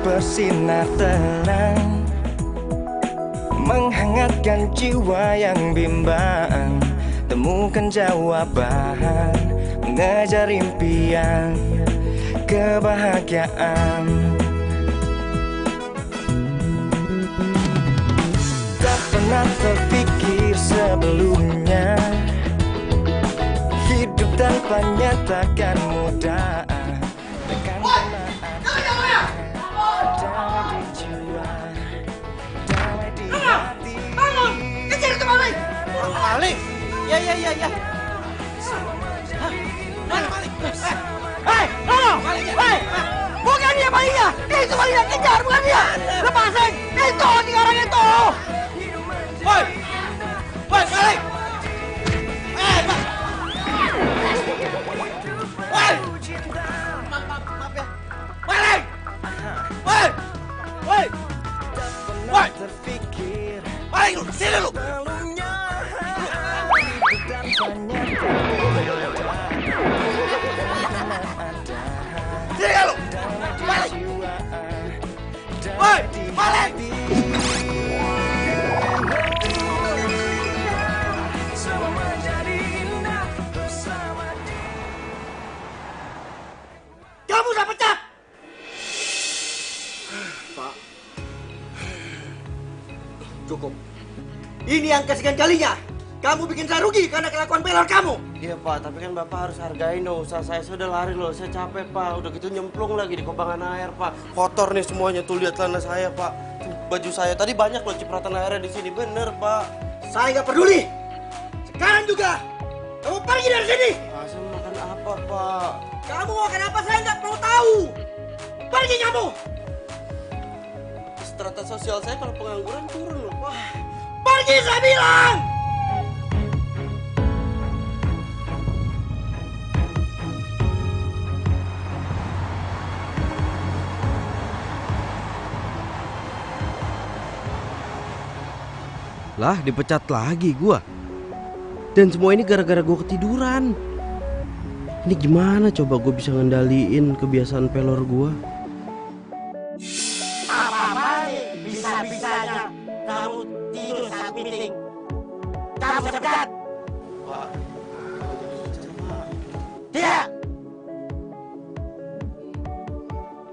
bersinar terang, menghangatkan jiwa yang bimbang. Temukan jawaban, mengejar impian, kebahagiaan. Tak pernah terpikir sebelumnya, hidup tanpanya takkan mudah. Tekan damai di jiwa, damai di hati. Bangun! Kejar itu maling! Maling? Ya. Mana maling? Hei! Hei! Bukan dia malingnya! Itu malingnya! Kejar! Bukan dia! Lepasin! Itu! Tiga orang itu! Woi! Woi, maling! Pak! Woi! Maaf ya. Maling! Woi! Woi! Woi! Maling lu! Sini lu! Sini lu! Maling! Woi! Maling! Kamu udah pecat! Pak. Cukup. Ini yang kesekian kalinya. Kamu bikin saya rugi karena kelakuan pelor kamu. Iya Pak, tapi kan Bapak harus hargain dong usaha saya. Saya udah lari loh, saya capek Pak. Udah gitu nyemplung lagi di kobangan air Pak. Kotor nih semuanya, tuh lihat celana saya Pak. Baju saya tadi banyak loh cipratan airnya di sini, bener Pak. Saya nggak peduli. Sekarang juga kamu pergi dari sini. Saya makan apa Pak? Kamu mau makan apa saya nggak perlu tahu. Pergi kamu. Strata sosial saya kalau pengangguran turun loh Pak. Pergi saya bilang. Lah, dipecat lagi gua. Dan semua ini gara-gara gua ketiduran. Ini gimana coba gua bisa ngendaliin kebiasaan pelor gua? Apa bisa-bisanya kamu tidur saat meeting? Kamu pecat! Pak, Tidak!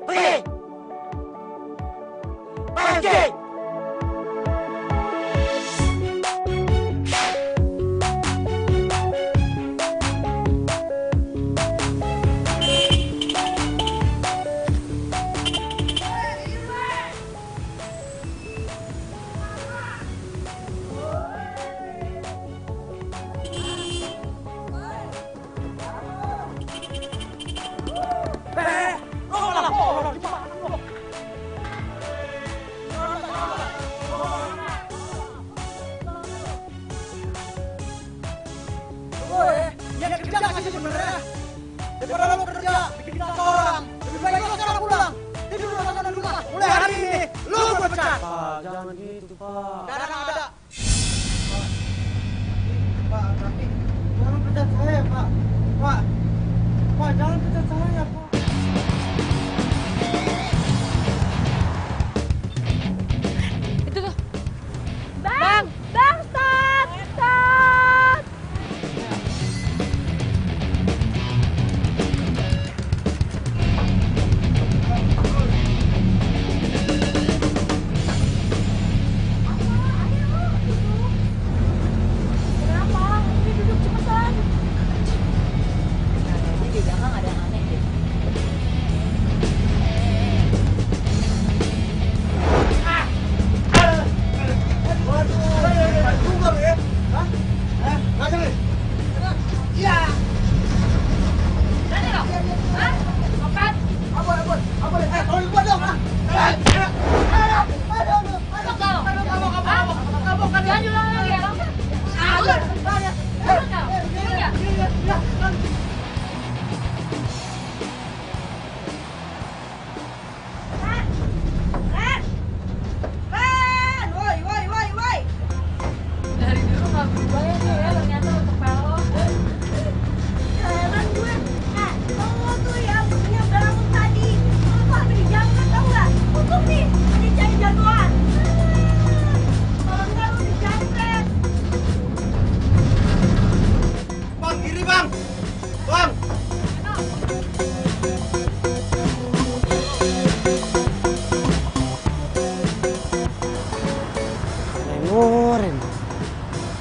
Pergi! Pergi! Yang kerja nggak sih sebenarnya? Daripada lo kerja, bikin kita orang. Lebih baik lo sekarang pulang. Tidur di sana di rumah. Mulai hari ini, lo gue pecat. Pak, jangan gitu Pak. Sekarang ada. Pak, tapi jangan pecat saya, Pak. Pak, jangan pecat saya, Pak. Itu tuh. Bang, stop! Stop! Kenapa? Ini duduk cepetan. Di belakang ada yang aneh deh.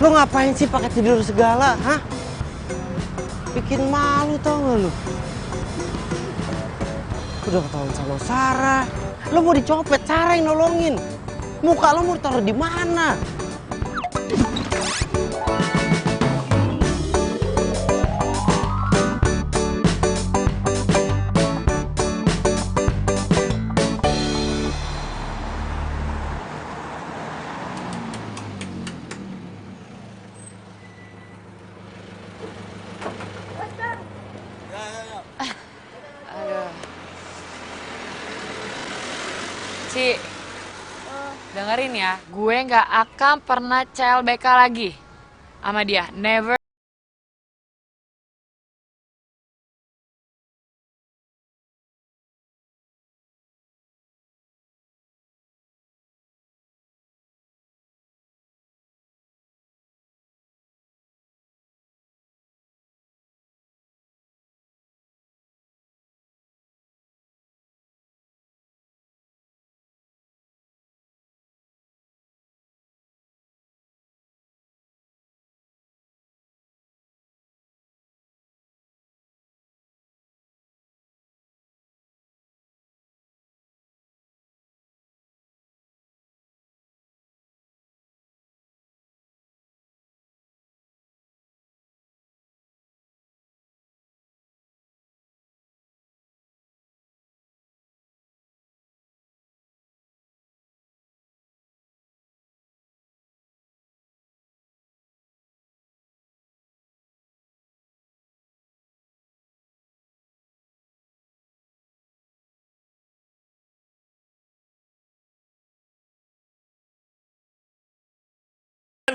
Lo ngapain sih pakai tidur segala, hah? Bikin malu tau gak lu? Udah ketahuan sama Sarah. Lo mau dicopet, Sarah yang nolongin. Muka lo mau ditaruh di mana? Aduh. Ci, dengerin ya, gue nggak akan pernah CLBK lagi sama dia, never.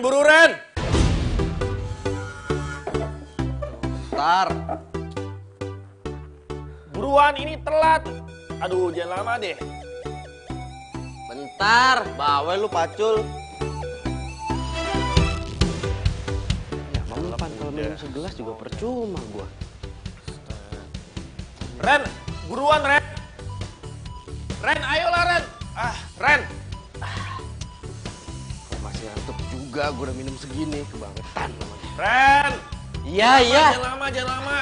Buru Ren! Ntar. Buruan ini telat. Aduh, jangan lama deh. Bentar, bawel lu pacul. Ya mempan kalau minum segelas juga percuma gua. Ren, buruan Ren. Ren, ayolah Ren. Ren. Masih ngantuk juga, gua udah minum segini, kebangetan namanya. Ren. Iya, iya. Jangan lama.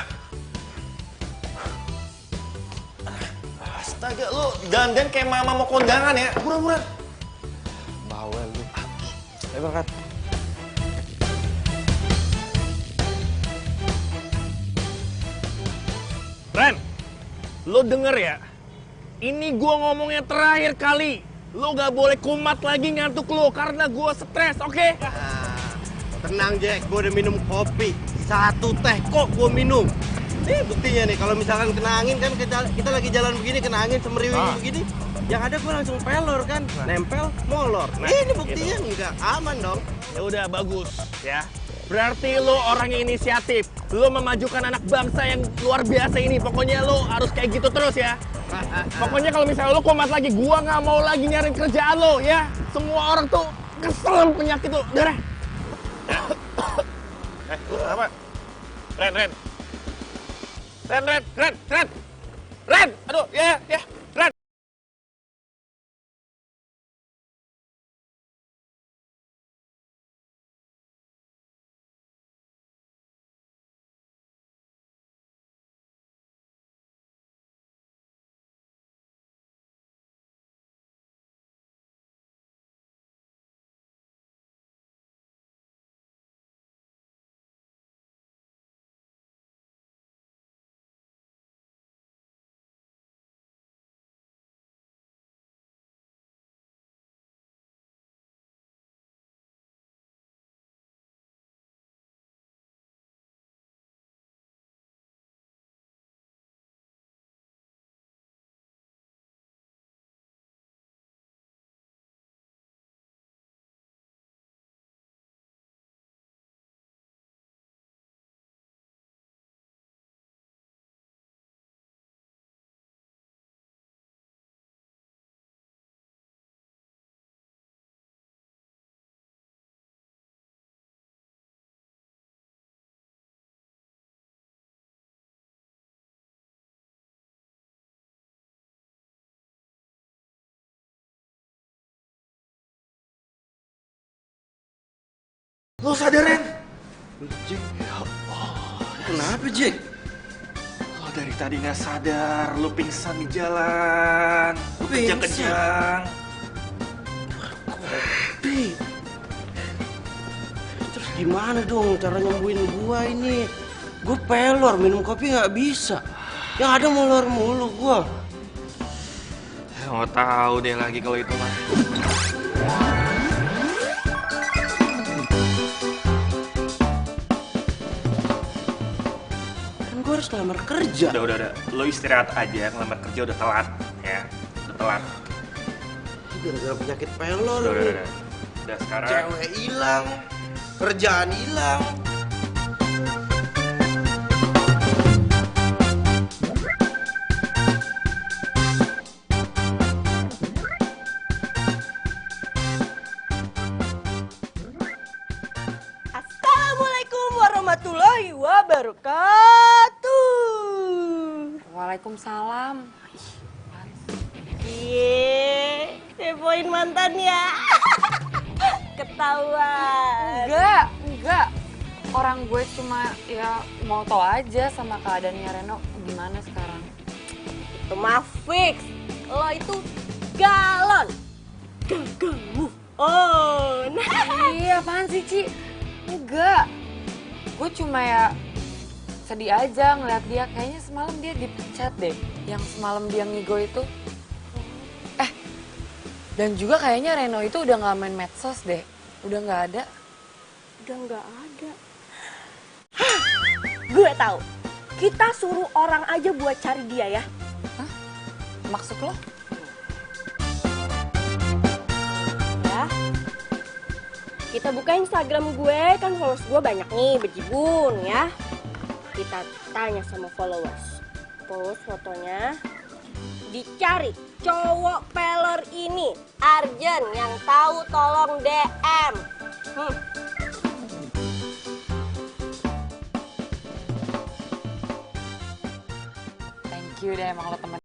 Astaga, lu dandan kayak mama mau kondangan ya. Buruan. Bawel lu. Ayo berangkat. Ren, lo denger ya. Ini gua ngomongnya terakhir kali. Lo gak boleh kumat lagi ngantuk lo karena gua stres, oke? Tenang Jack, gua udah minum kopi. 1 teh kok gua minum. Nih buktinya nih, kalau misalkan kena angin kan kita lagi jalan begini, kena angin semeriwing begini. Yang ada gua langsung pelor kan, nempel, molor. Ini buktinya enggak aman dong. Ya udah bagus ya. Berarti lo orang yang inisiatif. Lo memajukan anak bangsa yang luar biasa ini. Pokoknya lo harus kayak gitu terus ya. Pokoknya kalau misalnya lo kumat lagi, gua nggak mau lagi nyariin kerjaan lo ya. Semua orang tuh kesel sama penyakit lo. Udah deh. Apa? Ren. Aduh, ya. Lo sadar, Ren? Jack, kenapa Jack? Lo dari tadi nggak sadar, lo pingsan di jalan. Lo kejang-kejang. Pi, terus gimana dong cara nyembuhin gua ini? Gua pelor, minum kopi nggak bisa. Yang ada molor mulu gua. Ya, nggak tahu deh lagi kalau itu mah. Kan gua harus ngelamar kerja. Udah. Lo istirahat aja, ngelamar kerja udah telat. Ya, udah telat. Gara-gara penyakit pelor. Udah sekarang. Cewek hilang, kerjaan hilang. Assalamualaikum warahmatullahi wabarakatuh. Waalaikumsalam. Iya, kepoin mantan ya. Ketahuan. Enggak. Orang gue cuma ya mau tahu aja sama keadaannya Reno gimana sekarang. Itu mah fix. Lo itu galon. Gagal move on. Iya, apaan sih, Ci? Enggak. Gue cuma ya sedih aja ngeliat dia. Kayaknya semalam dia dipecat deh. Yang semalam dia ngigo itu. Dan juga kayaknya Reno itu udah gak main medsos deh. Udah gak ada. Udah nggak ada. Gue tahu. Kita suruh orang aja buat cari dia ya. Hah? Maksud lo? Ya. Kita buka Instagram gue, kan followers gue banyak nih, bejibun ya. Kita tanya sama followers. Post fotonya. Dicari cowok pelor ini. Arjen yang tahu tolong DM. Thank you deh emang lo temen.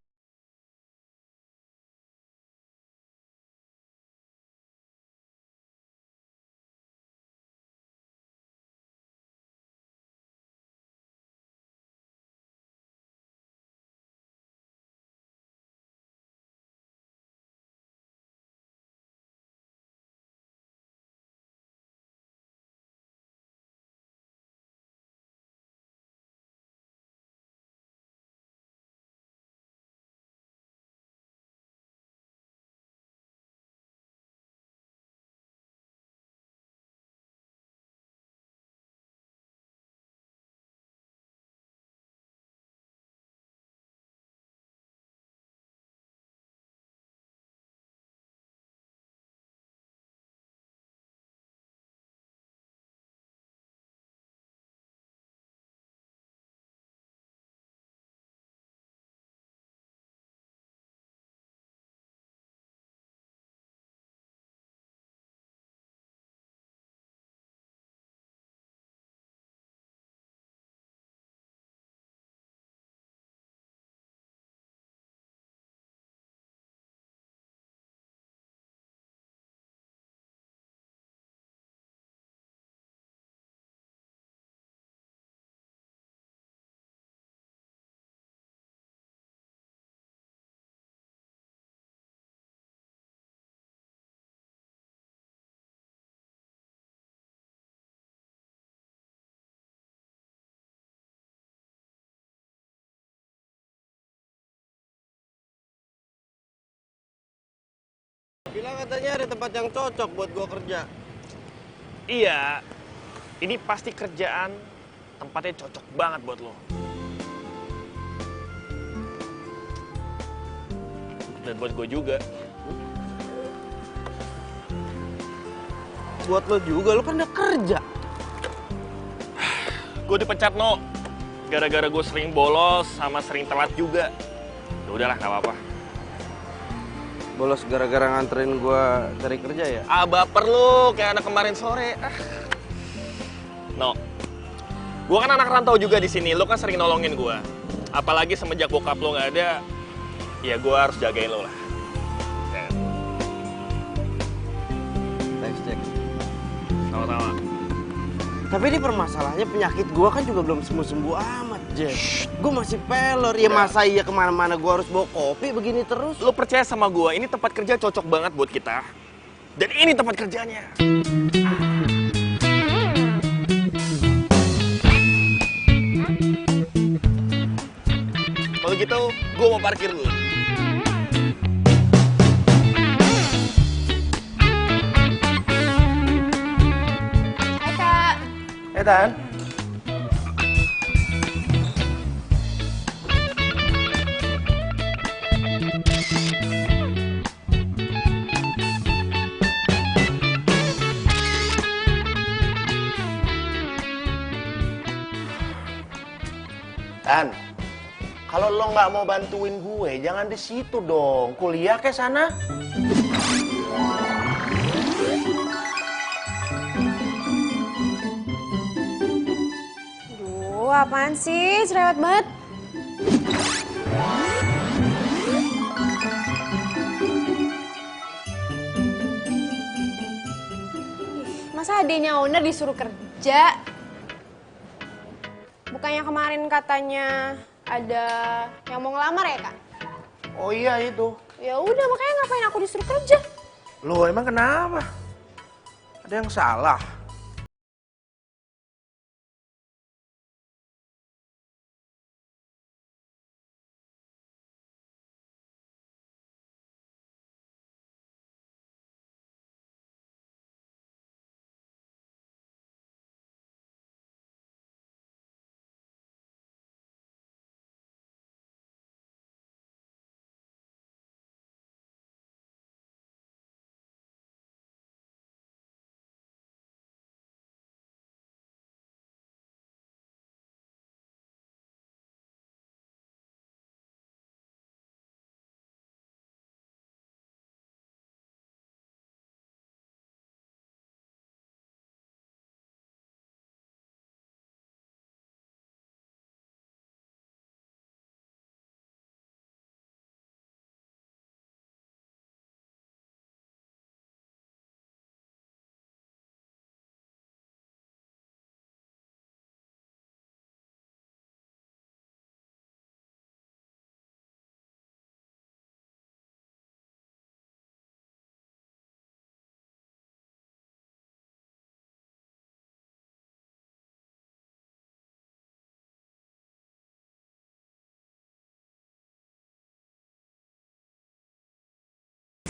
Bilang katanya ada tempat yang cocok buat gua kerja. Iya, ini pasti kerjaan tempatnya cocok banget buat lo. Dan buat gue juga. Buat lo juga, lo kan udah kerja. Gue dipecat, No. Gara-gara gue sering bolos sama sering telat juga. Ya udahlah, nggak apa-apa. Bolos gara-gara nganterin gua cari kerja ya? Ah, baper lu, kayak anak kemarin sore. No, gue kan anak rantau juga di sini. Lo kan sering nolongin gue. Apalagi semenjak bokap lo nggak ada, ya gue harus jagain lo lah. Thanks, Jack. Sama-sama. Tapi ini permasalahannya penyakit gua kan juga belum sembuh-sembuh amat, Jack. Gua masih pelor, ya masa iya kemana-mana gua harus bawa kopi begini terus? Lo percaya sama gua, ini tempat kerja cocok banget buat kita. Dan ini tempat kerjanya. Kalau gitu, gua mau parkir dulu. Hai Kak. Tan. Tan, kalau lo nggak mau bantuin gue, jangan di situ dong. Kuliah ke sana. Duh, apaan sih? Cerewet banget. Masa adenya owner disuruh kerja? Bukannya kemarin katanya ada yang mau ngelamar ya, Kak? Oh iya itu. Ya udah, makanya ngapain aku disuruh kerja? Lo emang kenapa? Ada yang salah?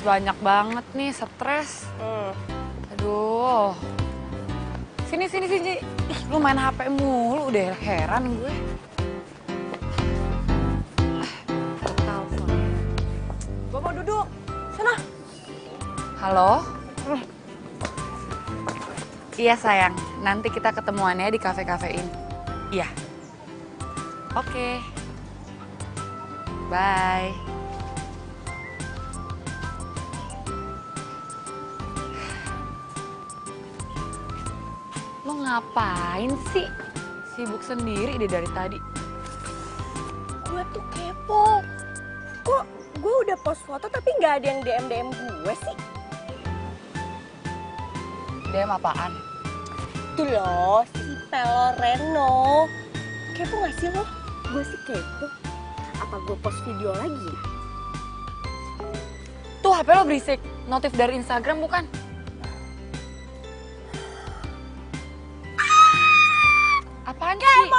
Banyak banget nih, stres. Aduh. Sini. Ih, lu main HP mulu, udah heran gue. Telepon. Gue mau duduk. Sana. Halo? Iya sayang, nanti kita ketemuannya di kafe-kafe ini. Iya. Oke. Bye. Lo ngapain sih? Sibuk sendiri deh dari tadi. Gue tuh kepo. Kok gue udah post foto tapi nggak ada yang DM gue sih? DM apaan? Tuh loh, si Peloreno. Kepo gak sih lo? Gue sih kepo. Apa gue post video lagi ya? Tuh HP lo berisik. Notif dari Instagram bukan? Apaan sih?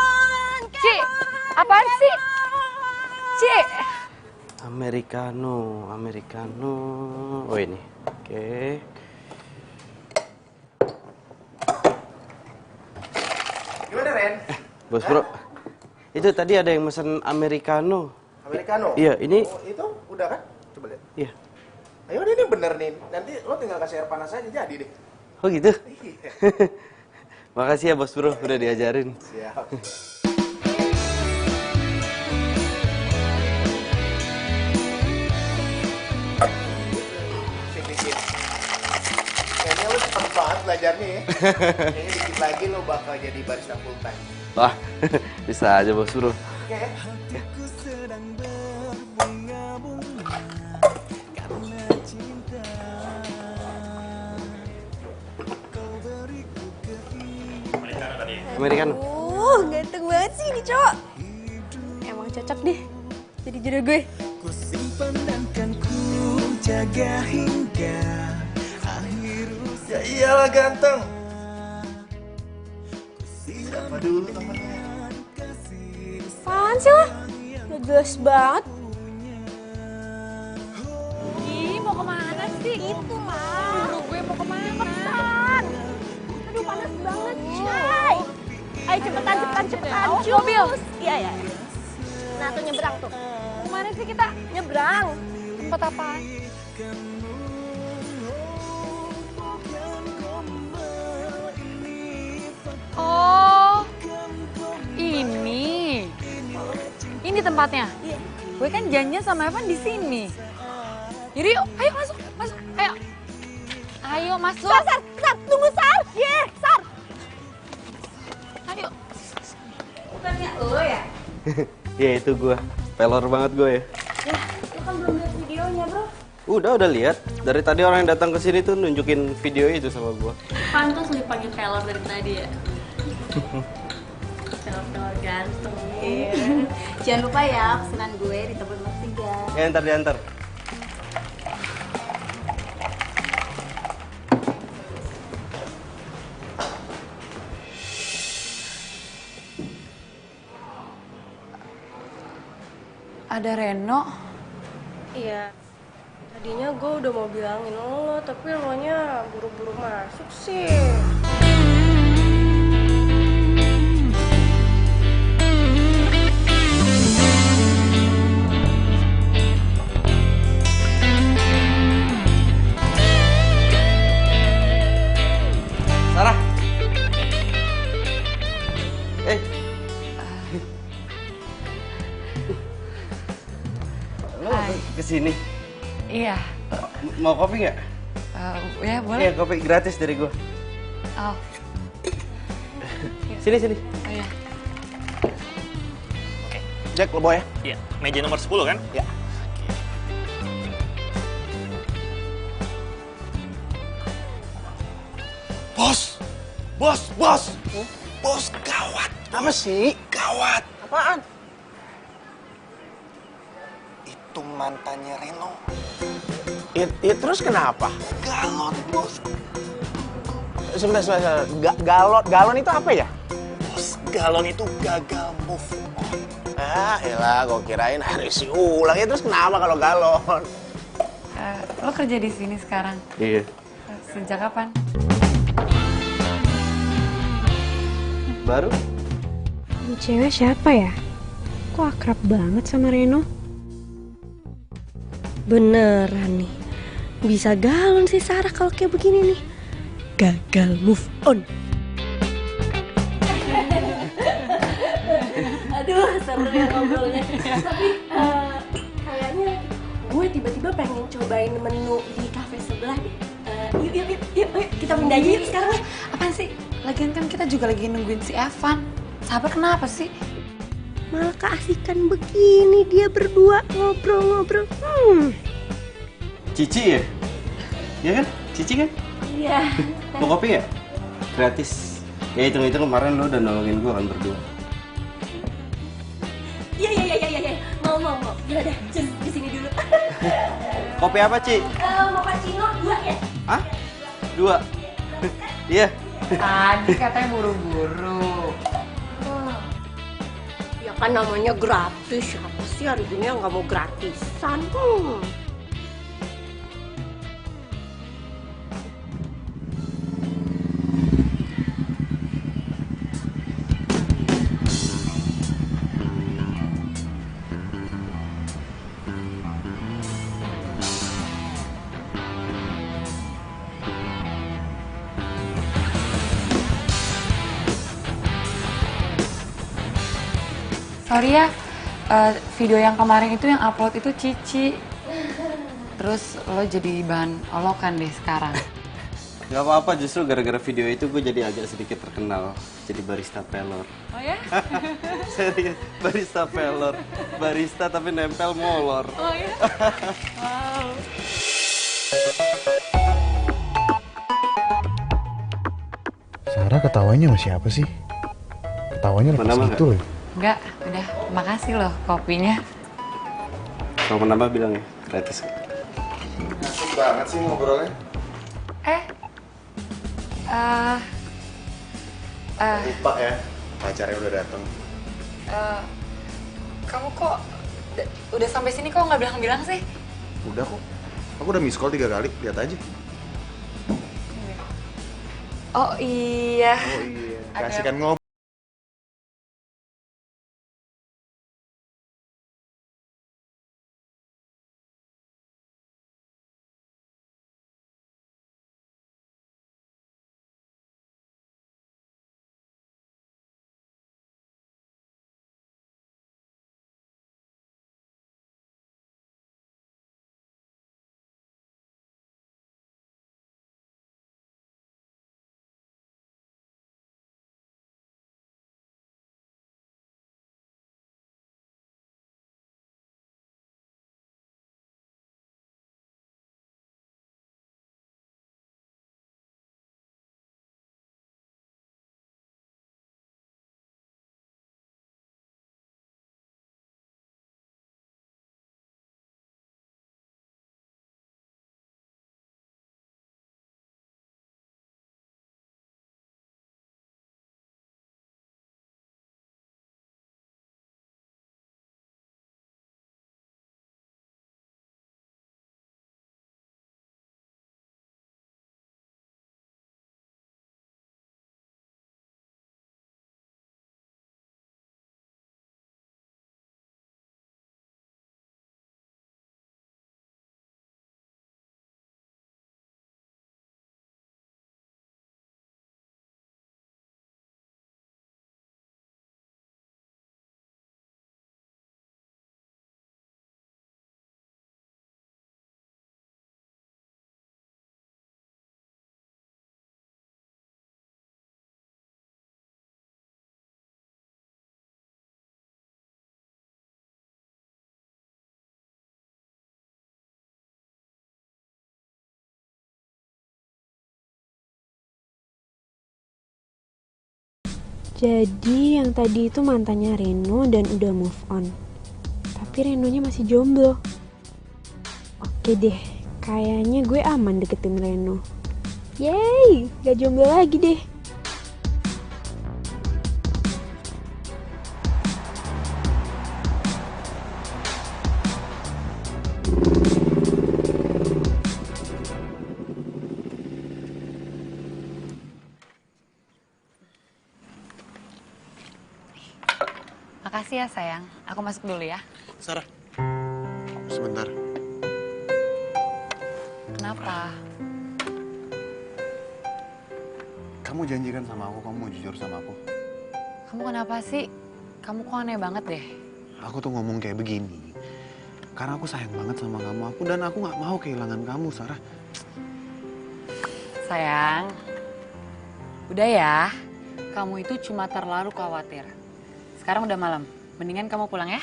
Ci, apaan sih? Ci. Americano. Oh ini, oke. Gimana, Ren? Bos bro, itu tadi ada yang mesen Americano. Americano? Iya, ini. Oh, itu udah kan? Coba lihat. Iya. Ayo deh, ini bener nih. Nanti lo tinggal kasih air panas aja jadi deh. Oh gitu? Iya. Makasih ya bos bro, udah diajarin. Siap. Sini. Kayaknya lo cepet banget belajarnya ya. Kayaknya dikit lagi lo bakal jadi barista full time. Wah, bisa aja bos bro. Oke. Hatiku sedang berbunga-bunga karena cinta. Kau beriku keindahan. Americano. Ganteng banget sih ini cowok. Emang cocok deh jadi jodoh gue. Ku simpan dan kan ku jaga hingga akhir usia. Ya iyalah ganteng. Apa dulu temennya? Apaan sih lo? Gak jelas banget. Ih, mau kemana sih? Itu lah. Buru gue mau kemana? Cepetan. Aduh panas banget, Chay. Ayo cepetan. Awas Cus. mobil. Iya. Nah tuh nyebrang tuh. Kemana sih kita? Nyebrang. Tempat apaan? Oh, ini. Ini tempatnya. Iya. Gue kan janjian sama Evan di sini. Jadi yuk, ayo masuk, ayo. Ayo masuk. Sar, tunggu Sar. Sar. Ayo. Bukannya lo ya? Ya itu gue, pelor banget gue ya. Ya, lo kan belum lihat videonya bro. Udah lihat. Dari tadi orang yang datang ke sini tuh nunjukin video itu sama gue. Pantas lu dipanggil Taylor dari tadi ya. Taylor ganteng. Jangan lupa ya pesanan gue di tempat nomor 3. Ya diantar. Ada Reno. Iya. Tadinya gue udah mau bilangin lo, tapi lo nya buru-buru masuk sih. Sarah. Lo kesini? Iya. Mau kopi nggak? Ya boleh. Iya, kopi gratis dari gue. Oh. Sini. Oh iya. Jack, lo bawa ya? Iya. Meja nomor 10 kan? Iya. Bos! Bos, gawat! Apa sih? Gawat! Apaan? Itu mantannya Reno. Ya terus kenapa? Galon, bos. Sebentar. Galon itu apa ya? Bos, galon itu gagal move on. Ah, elah, gue kirain hari isi ulang. Ya terus kenapa kalau galon? Lo kerja di sini sekarang? Iya. Sejak kapan? Baru? Ini cewek siapa ya? Kok akrab banget sama Reno? Beneran nih. Bisa galon sih Sarah kalau kayak begini nih. Gagal move on. Aduh, seru ya ngobrolnya. Tapi kayaknya gue tiba-tiba pengen cobain menu di kafe sebelah deh. Yuk, kita pindah aja yuk sekarang. Apaan sih? Lagian kan kita juga lagi nungguin si Evan. Sabar kenapa sih? Malah keasikan begini dia berdua ngobrol-ngobrol. Cici ya? Iya kan? Cici kan? Iya. Mau kopi nggak? Gratis. Ya hitung-hitung kemarin lo udah nolongin gue kan berdua. Iya. Mau. Ya udah, just di sini dulu. Kopi apa, Ci? Mochaccino 2 ya? Hah? 2? Iya. Tadi katanya buru-buru. Ya kan namanya gratis, siapa sih hari ini yang nggak mau gratisan? Sorry ya, video yang kemarin itu yang upload itu Cici. Terus lo jadi bahan olokan deh sekarang. Gak apa-apa, justru gara-gara video itu gue jadi agak sedikit terkenal. Jadi barista pelor. Oh ya? Serius, barista pelor. Barista tapi nempel molor. Oh ya? Wow. Sarah ketawanya sama siapa sih? ketawanya lepas Menambah gitu loh. Enggak, udah. Makasih loh kopinya. Mau menambah bilang ya, gratis. Asik banget sih ngobrolnya. Lupa ya, pacarnya udah datang. Kamu kok udah sampai sini kok nggak bilang-bilang sih? Udah kok. Aku udah miss call 3 kali, lihat aja. Oh iya. Oh iya, kasihkan ngobrol. Jadi yang tadi itu mantannya Reno dan udah move on. Tapi Renonya masih jomblo. Oke deh, kayaknya gue aman deketin Reno. Yeay, gak jomblo lagi deh. Makasih ya sayang. Aku masuk dulu ya. Sarah, sebentar. Kenapa? Kamu janjikan sama aku, kamu mau jujur sama aku. Kamu kenapa sih? Kamu kok aneh banget deh. Aku tuh ngomong kayak begini karena aku sayang banget sama kamu. Dan aku nggak mau kehilangan kamu, Sarah. Sayang, udah ya. Kamu itu cuma terlalu khawatir. Sekarang udah malam. Mendingan kamu pulang ya.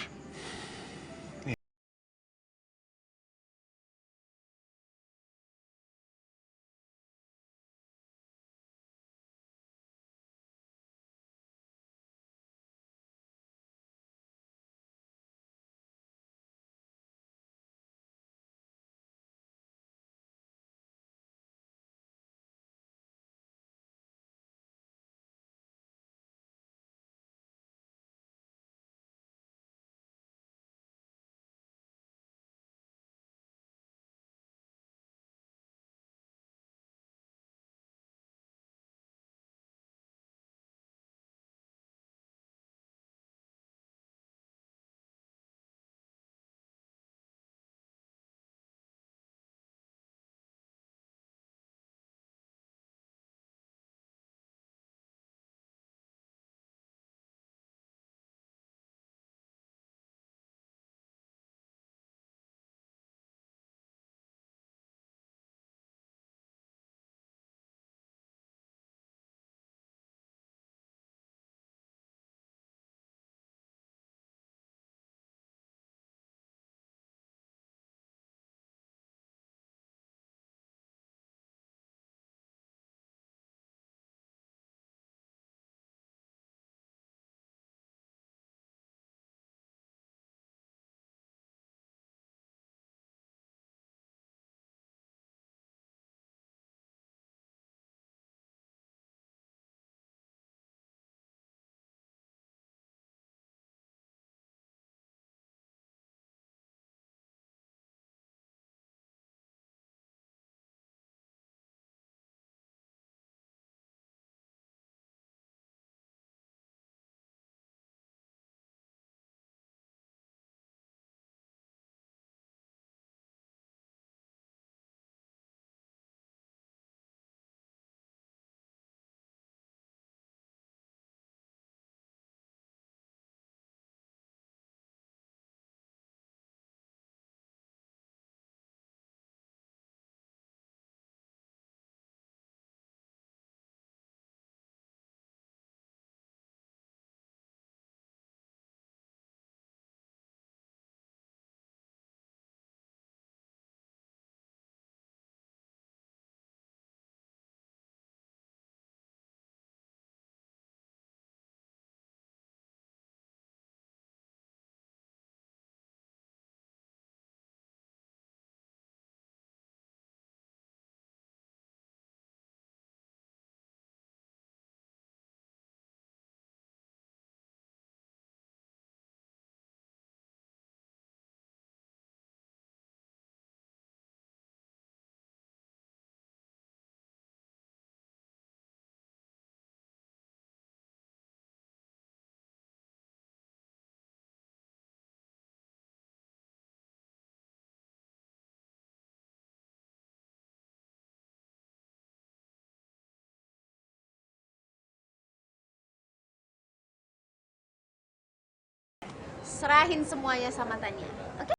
serahin semuanya sama Tania. Oke?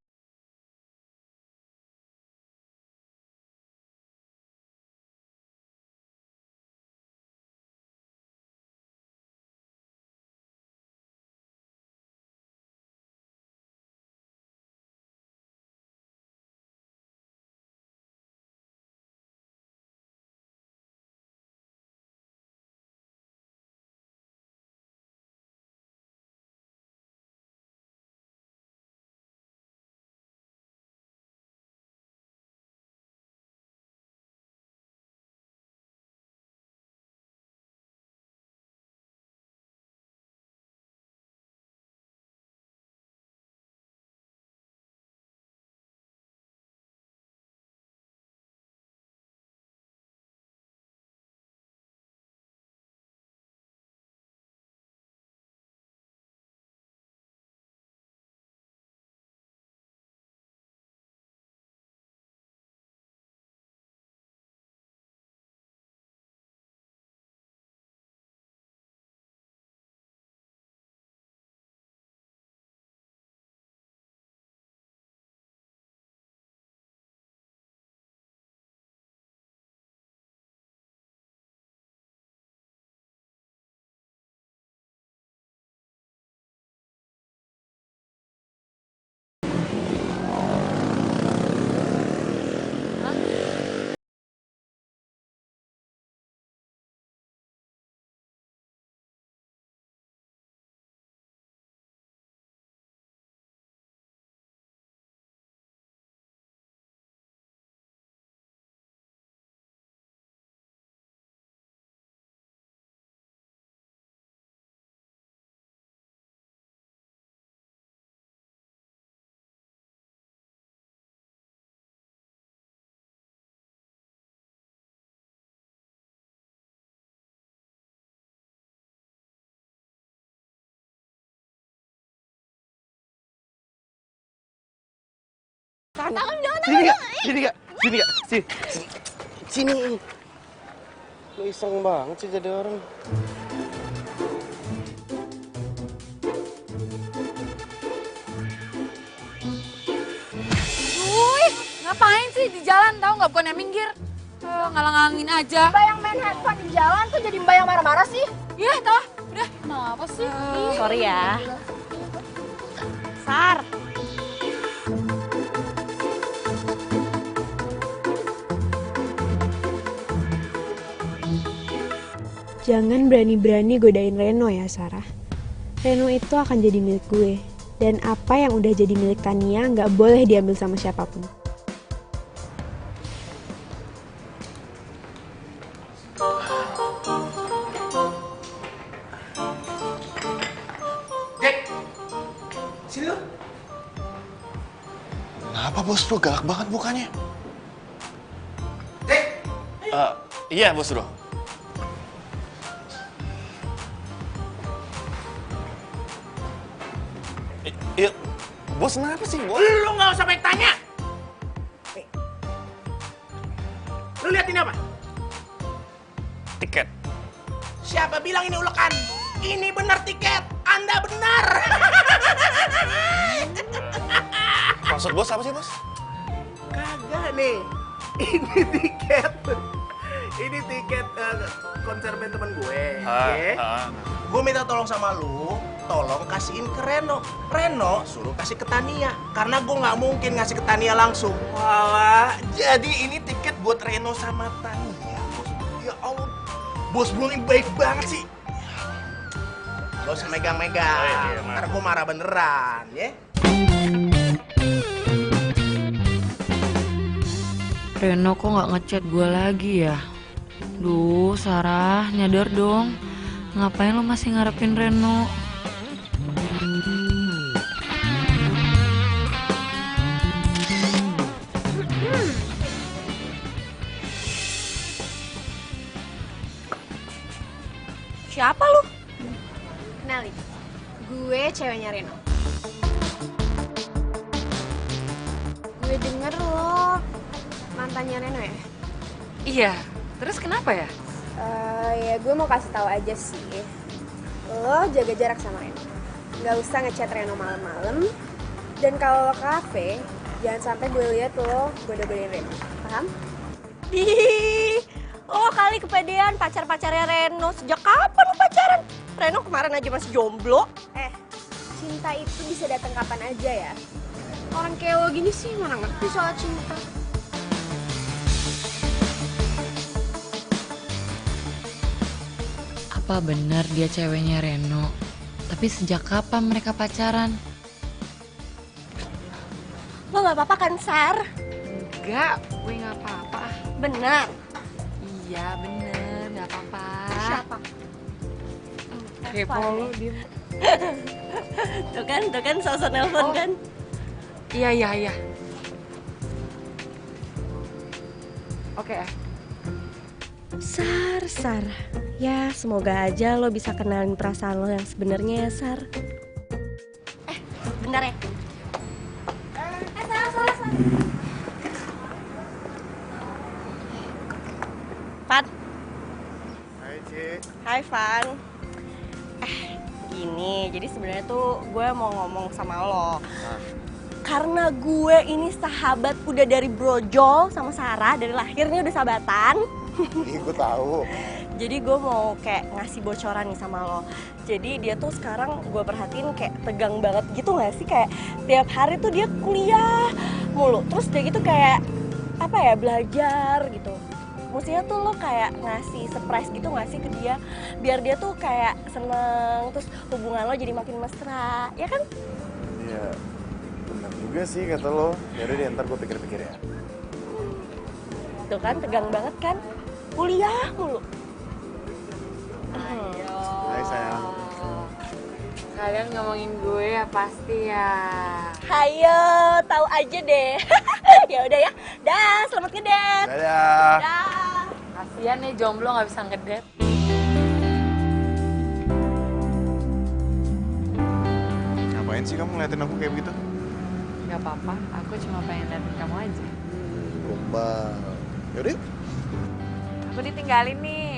Tangan jangan. Sini nggak? Sini nggak? Sini nggak? Sini. Lu iseng banget sih jadi orang. Wih, ngapain sih di jalan tahu nggak, bukannya minggir. Ngalang-ngalangin aja. Mbak yang main handphone di jalan tuh jadi mbak yang marah-marah sih. Iya, toh. Udah, kenapa sih? Sorry ya. Sar. Jangan berani-berani godain Reno ya, Sarah. Reno itu akan jadi milik gue. Dan apa yang udah jadi milik Tania nggak boleh diambil sama siapapun. Dek! Sini lu. Kenapa bos bro? Galak banget mukanya. Dek! Iya bos bro. Iya, bos kenapa sih bos? Lu nggak usah banyak tanya. Lu lihat ini apa? Tiket. Siapa bilang ini ulekan? Ini benar tiket. Anda benar. Maksud bos apa sih bos? Kagak nih. Ini tiket. Ini tiket konser band temen gue. Gue minta tolong sama lu, tolong kasihin ke Reno. Reno suruh kasih ke Tania, karena gue nggak mungkin ngasih ke Tania langsung. Wah, jadi ini tiket buat Reno sama Tania. Bos, ya Allah, bos gue ini baik banget sih. Gak usah megang-megang, ntar gue marah beneran, ya. Reno kok nggak ngechat gue lagi ya? Duh, Sarah, nyadar dong. Ngapain lo masih ngarepin Reno? Siapa lu? Kenalin, gue ceweknya Reno. Gue denger lo mantannya Reno ya? Iya, terus kenapa ya? Ya gue mau kasih tahu aja sih. Lo jaga jarak sama Reno. nggak usah ngechat Reno malam-malam. Dan kalau lo ke kafe, jangan sampai gue lihat lo goda-godain Reno. Paham? Ih, lo kali kepedean pacar-pacarnya Reno. Sejak kapan lo pacaran? Reno kemarin aja masih jomblo. Cinta itu bisa datang kapan aja ya. Orang kayak lo gini sih mana ngerti soal cinta. Apa benar dia ceweknya Reno? Tapi sejak kapan mereka pacaran? Lo gak apa-apa kan, Sar? Enggak, gue gak apa-apa. Benar? Iya bener, gak apa-apa. Siapa? Kepo lu, diem. Tuh kan, sosok nelpon kan? Iya. Oke. Sar. Ya, semoga aja lo bisa kenalin perasaan lo yang sebenarnya ya, Sar. Bentar ya. Sar. Van. Hai, Ci. Hai, Van. Gini, jadi sebenarnya tuh gue mau ngomong sama lo. Karena gue ini sahabat udah dari brojol sama Sarah, dari lahirnya udah sahabatan. Iya, gue tahu. Jadi gue mau kayak ngasih bocoran nih sama lo. Jadi dia tuh sekarang gue perhatiin kayak tegang banget gitu gak sih? Kayak tiap hari tuh dia kuliah mulu. Terus dia gitu kayak apa ya, belajar gitu. Maksudnya tuh lo kayak ngasih surprise gitu gak sih ke dia? Biar dia tuh kayak seneng, terus hubungan lo jadi makin mesra, ya kan? Iya, benar juga sih kata lo. Yaudah deh, ntar gue pikir-pikir ya. Tuh kan, tegang banget kan? Kuliah mulu. Hai sayang. Kalian ngomongin gue ya pasti ya. Hayo, tahu aja deh. Ya udah ya. Dah, selamat ngedate. Dadah. Dah. Kasian nih jomblo nggak bisa ngedate. Ngapain sih kamu ngeliatin aku kayak begitu? Gak apa-apa, aku cuma pengen liatin kamu aja. Gombal. Yaudah yuk. Aku ditinggalin nih.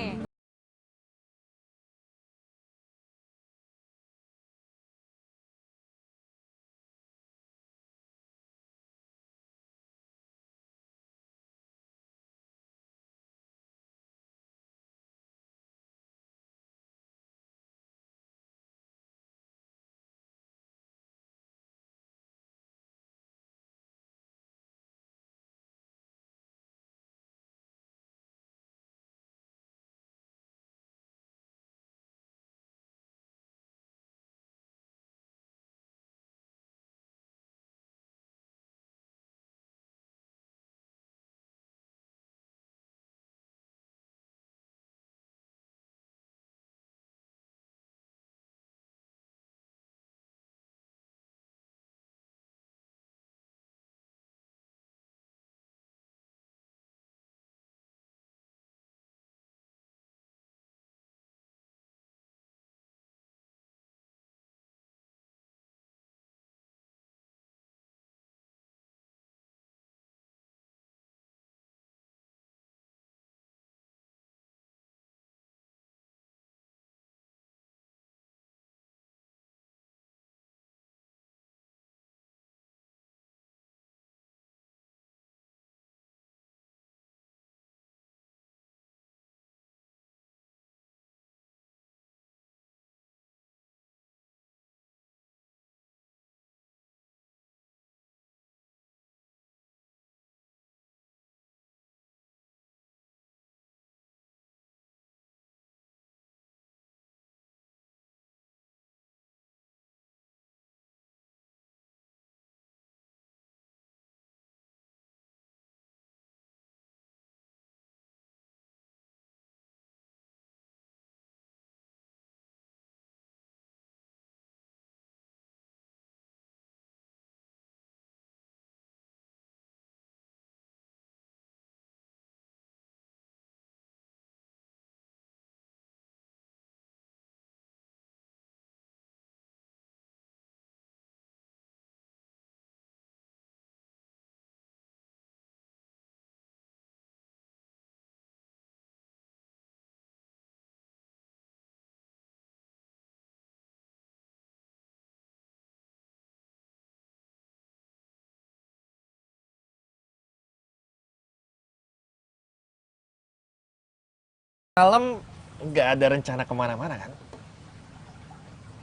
Malam nggak ada rencana kemana-mana kan?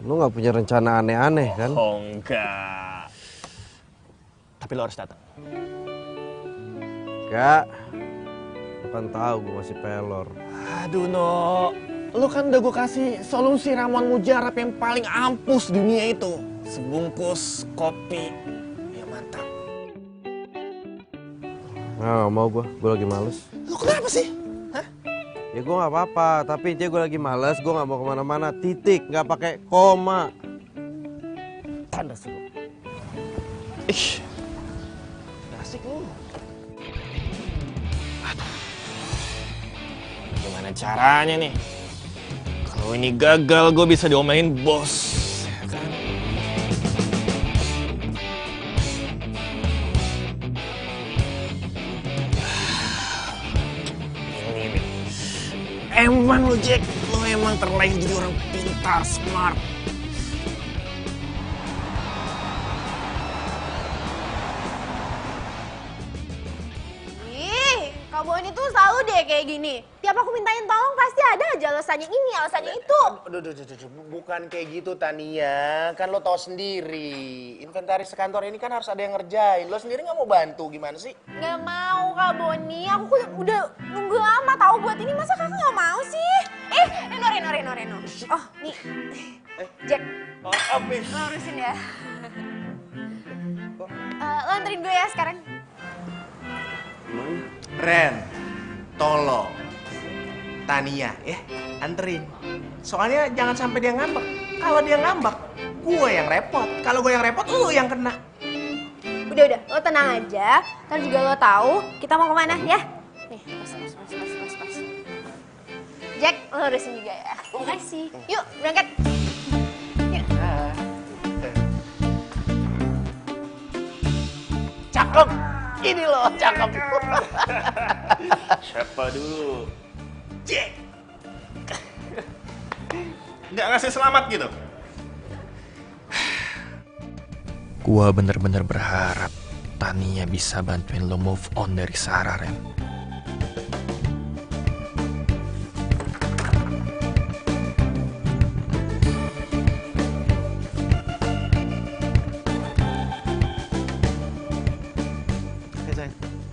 Lu nggak punya rencana aneh-aneh kan? Oh enggak. Tapi lo harus datang. Enggak. Lu kan tahu gue masih pelor. Aduh No, lu kan udah gue kasih solusi ramuan mujarab yang paling ampuh di dunia itu. Sebungkus kopi. Ya mantap. Nah, mau gue lagi males. Lu kenapa sih? Hah? Ya gue nggak apa-apa, tapi intinya gue lagi males, gue nggak mau kemana-mana, titik, nggak pakai koma. Tanda suruh. Ih, asik lu. Aduh. Gimana caranya nih? Kalau ini gagal, gue bisa diomelin bos. Ya kan? Emang lo Jack, lo emang terlahir jadi orang pintar, smart. Ih, Kak Boni tuh selalu deh kayak gini. Tiap aku mintain tolong pasti ada aja alasannya ini, alasannya itu. Aduh, bukan kayak gitu Tania. Kan lo tau sendiri, inventaris sekantor ini kan harus ada yang ngerjain. Lo sendiri nggak mau bantu, gimana sih? Nggak mau Kak Boni, aku udah nunggu lama tahu buat ini, masa kakak nggak mau sih? Reno. Oh, nih. Jack. Oh, habis. Lo urusin ya. Lo anterin gue ya sekarang. Ren, tolong. Tania, ya, anterin. Soalnya jangan sampai dia ngambek. Kalau dia ngambek, gue yang repot. Kalau gue yang repot, lo yang kena. Udah, lo tenang aja. Ntar juga lo tahu kita mau kemana ya. Nih, pas. Jack, lo urusin juga ya. Makasih. Yuk, berangkat. Yuk. Cakep. Ini loh, cakep. Siapa dulu? Jack. Nggak ngasih selamat gitu? Gua bener-bener berharap Tania bisa bantuin lo move on dari Sarah, Ren.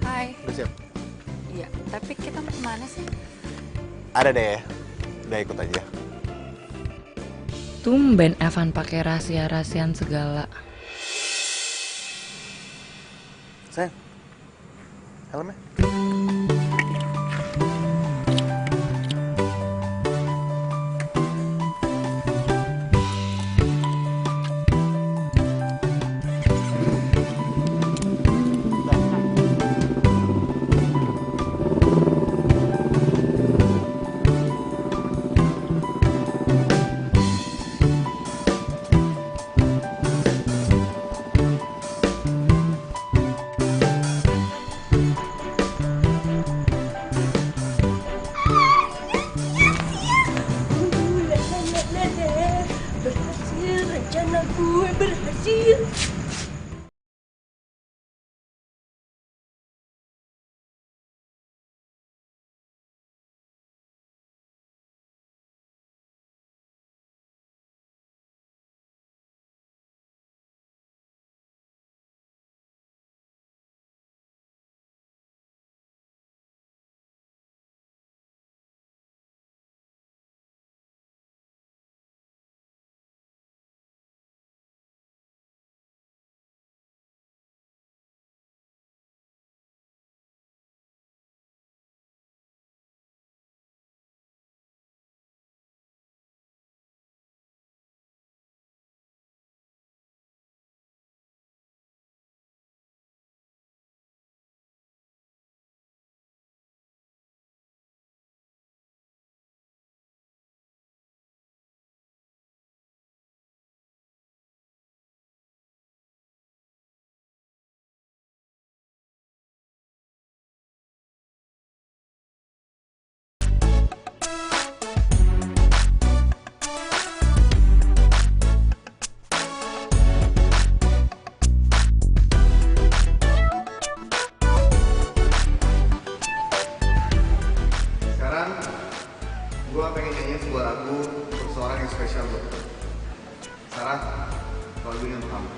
Hai. Udah siap? Iya, tapi kita mau kemana sih? Ada deh, udah ikut aja. Tumben Evan pakai rahasia-rahasian segala. Sayang, helmnya. Berhasil, rencana gue berhasil. Gue pengen nyanyi sebuah lagu untuk seorang yang spesial buat lo. Sarah, lagu ini untuk kamu.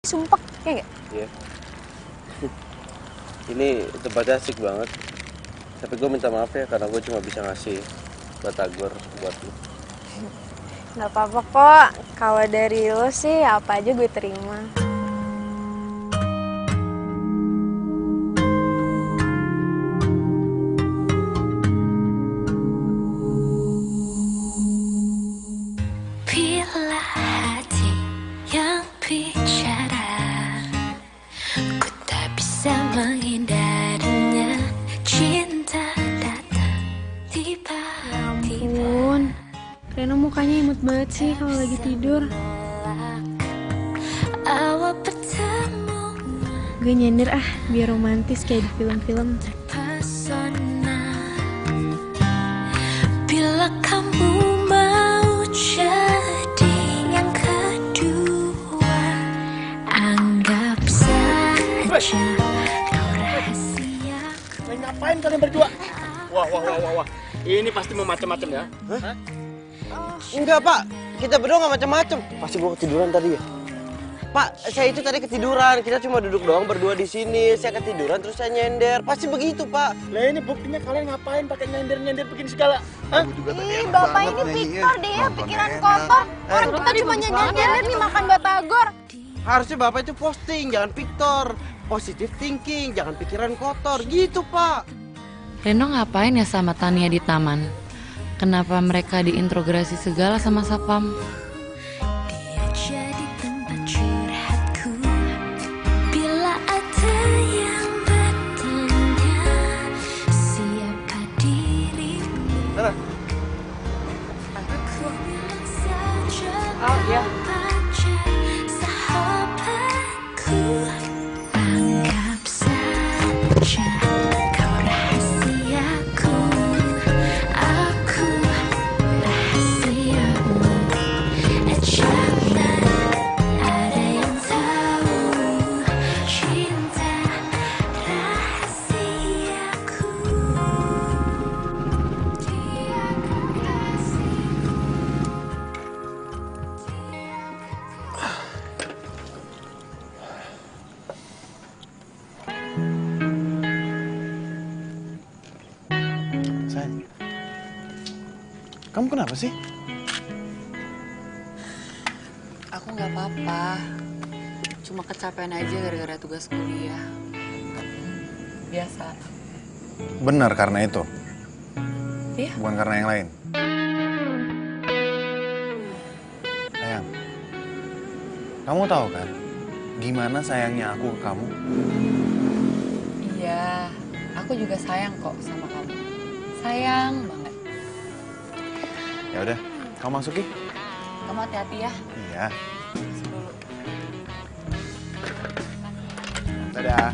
Sumpah, ya nggak? Iya. Ini tempatnya asik banget. Tapi gue minta maaf ya karena gue cuma bisa ngasih batagor buat lu. Nggak apa-apa kok. Kalau dari lo sih apa aja gue terima. Bila hati yang bicara, ku tak bisa menghindarinya. Cinta datang tiba-tiba. Ampun, Reno mukanya imut banget sih kalau lagi tidur. Awal bertemu Gue nyender biar romantis kayak di film-film. terpesona. Bila kamu mau jadi yang kedua, anggap saja kau rahasia. Ngapain kalian berdua? Wah. Ini pasti mau macam-macam ya? Hah? Enggak, Pak. Kita berdua nggak macam-macam. Pasti gua ketiduran tadi ya. Pak, saya itu tadi ketiduran. Kita cuma duduk doang berdua di sini. Saya ketiduran terus saya nyender. Pasti begitu, Pak. Lah ini buktinya kalian ngapain pakai nyender-nyender begini segala? Hah? Ih, bapak ini Victor deh ya, pikiran kotor. Orang kita cuma nyanyi-nyanyi nih makan batagor. Harusnya Bapak itu posting, jangan Victor. Positive thinking, jangan pikiran kotor. Gitu, Pak. Reno ngapain ya sama Tania di taman? Kenapa mereka diintrogasi segala sama Sapam? Dia jadi tempat curhatku. Bila ada yang bertanya siapa dirimu, aku bilang saja aja sahabatku. Anggap saja kau rahasiaku. Aku rahasiamu. Jangan ada yang tahu cinta rahasiaku. Dia kekasihku. Sayang, kamu kenapa sih? Aku nggak apa-apa. Cuma kecapean aja gara-gara tugas kuliah. Biasa. Benar karena itu, Iya. bukan karena yang lain. Sayang, kamu tahu kan gimana sayangnya aku ke kamu? Iya, aku juga sayang kok sama kamu. Sayang banget. Ya udah, kamu masuk Ki. Kamu hati-hati ya. Iya. Masuk dulu. Dadah.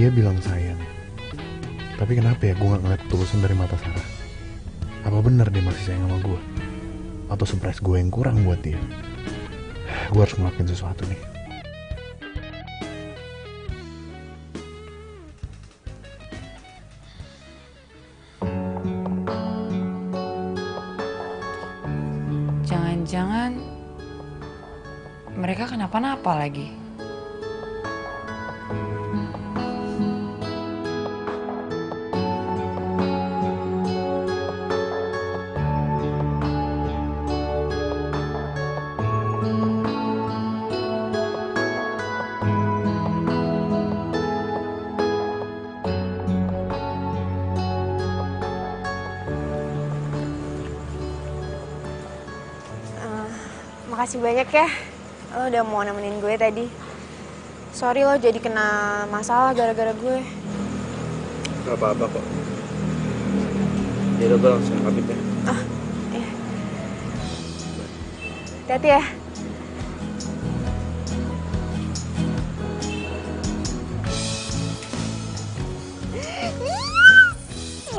Dia bilang sayang. Tapi kenapa ya gue gak ngeliat ketulusan dari mata Sarah? Apa bener dia masih sayang sama gue? Atau surprise gue yang kurang buat dia? Gue harus ngelakuin sesuatu nih. Jangan-jangan mereka kenapa-napa lagi. Makasih banyak ya, lo udah mau nemenin gue tadi. Sorry lo jadi kena masalah gara-gara gue. Gak apa-apa kok. Yaudah gue langsung pamit ya. Iya. Hati-hati ya.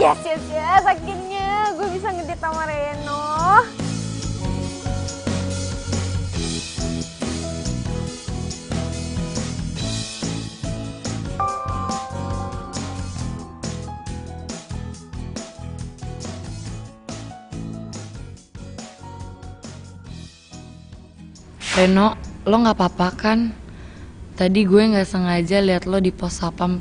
Yes, akhirnya gue bisa ngedate sama Reno. Reno, lo nggak apa-apa kan? Tadi gue nggak sengaja lihat lo di pos sapam.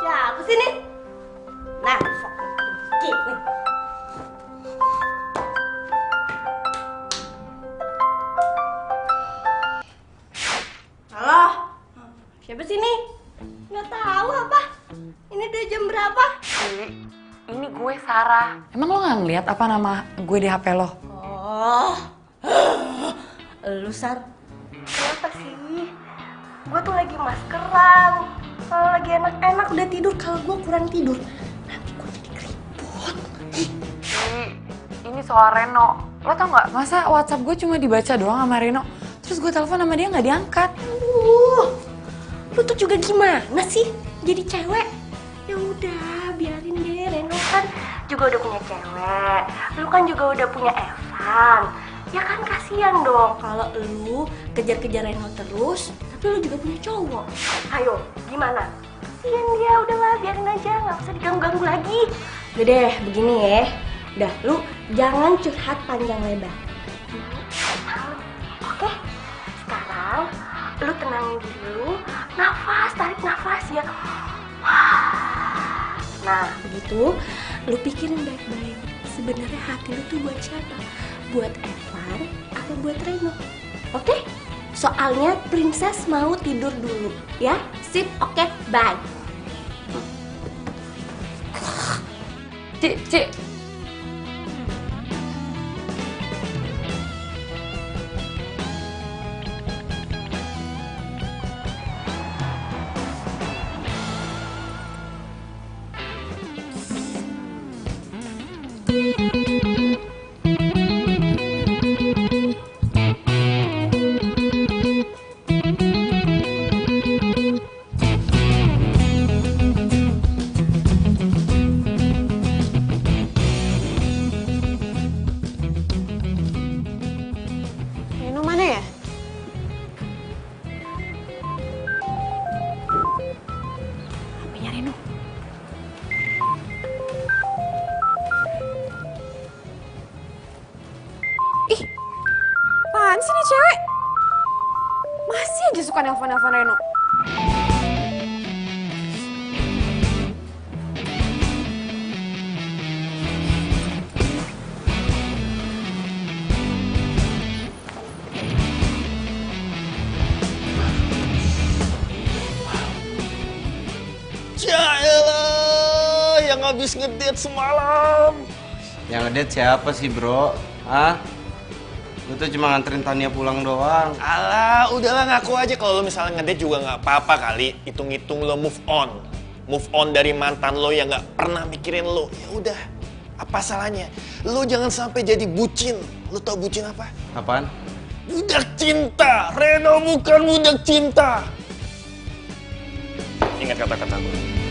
Siapa sih nih? Nah, sok dikit nih. Halo, siapa sih nih? Nggak tahu apa? Ini udah jam berapa? Ini gue Sarah. Emang lo nggak ngeliat apa nama gue di HP lo? Oh, lu Sar. Kenapa sih? Gue tuh lagi maskeran. Kalau lagi enak-enak udah tidur, kalau gue kurang tidur nanti gue jadi keriput. Ini soal Reno. Lo tau nggak? Masa WhatsApp gue cuma dibaca doang sama Reno, terus gue telepon sama dia nggak diangkat. Lu tuh juga gimana sih? Jadi cewek? Ya udah, biarin deh. Reno kan juga udah punya cewek. Lu kan juga udah punya Evan. Ya kan kasihan dong kalau lu kejar-kejar Reno terus, tapi lu juga punya cowok. Ayo, gimana? Kasihan dia, udahlah biarin aja, nggak usah diganggu-ganggu lagi. Udah deh, begini ya. Udah, lu jangan curhat panjang lebar. Oke? Sekarang lu tenangin dulu, nafas, tarik nafas ya. Nah, begitu, lu pikirin baik-baik. Sebenarnya hati lu tuh buat siapa? Buat Evan atau buat Reno? Oke? Soalnya princess mau tidur dulu, ya? Sip, oke, bye. Cik. Masih aja suka nelfon-nelfon Reno. Yaelah, yang habis ngedate semalam. Yang ngedate siapa sih, bro? Hah? Lu tuh cuma nganterin Tania pulang doang. Alah, udahlah ngaku aja kalau lo misalnya ngedate juga nggak apa-apa kali. Hitung-hitung lo move on. Move on dari mantan lo yang nggak pernah mikirin lo. Ya udah, apa salahnya? Lo jangan sampai jadi bucin. Lo tau bucin apa? Apaan? Budak cinta. Reno bukan budak cinta. Ingat kata-kata gue.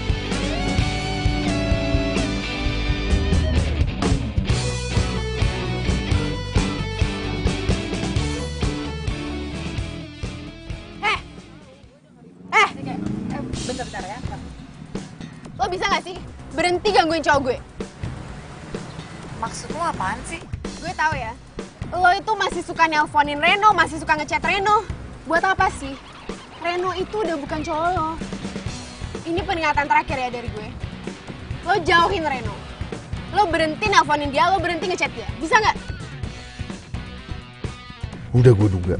Bentar ya. Lo bisa gak sih berhenti gangguin cowok gue? Maksud lo apaan sih? Gue tahu ya. Lo itu masih suka nelponin Reno, masih suka ngechat Reno. Buat apa sih? Reno itu udah bukan cowok lo. Ini peringatan terakhir ya dari gue. Lo jauhin Reno. Lo berhenti nelponin dia, lo berhenti ngechat dia. Bisa nggak? Udah gue duga.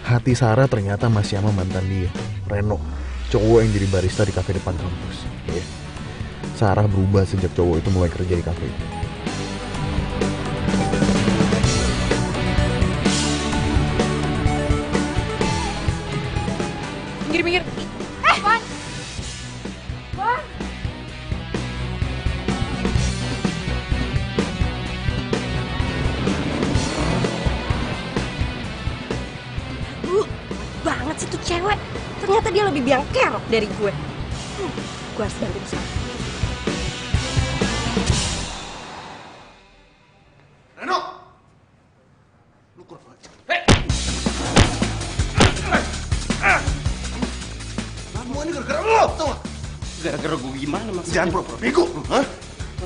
Hati Sarah ternyata masih sama mantan dia, Reno. Cowok yang jadi barista di kafe depan kampus. Ya. Sarah berubah sejak cowok itu mulai kerja di kafe itu. Minggir. Wan! Wan! Banget sih tuh cewek. Ternyata dia lebih biang kerok dari gue. Gue harus bantu dia. Reno! Lu kurang aja. Semua ini gara-gara lo, tau gak? Gara-gara gue gimana maksudnya? Jangan pura-pura bego. Hah?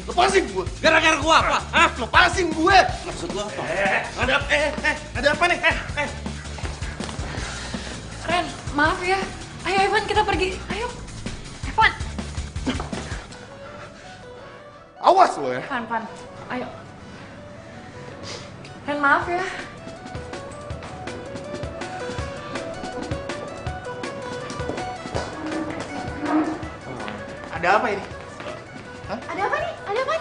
Lepasin gue. Gara-gara gue apa? Hah? Lepasin gue. Maksud lo apa? Ada apa nih? Ren, maaf ya. Ayo Evan, kita pergi. Ayo. Evan. Awas lo ya. Van. Ayo. Ren, maaf ya. Ada apa ini? Hah? Ada apa nih? Ada apa?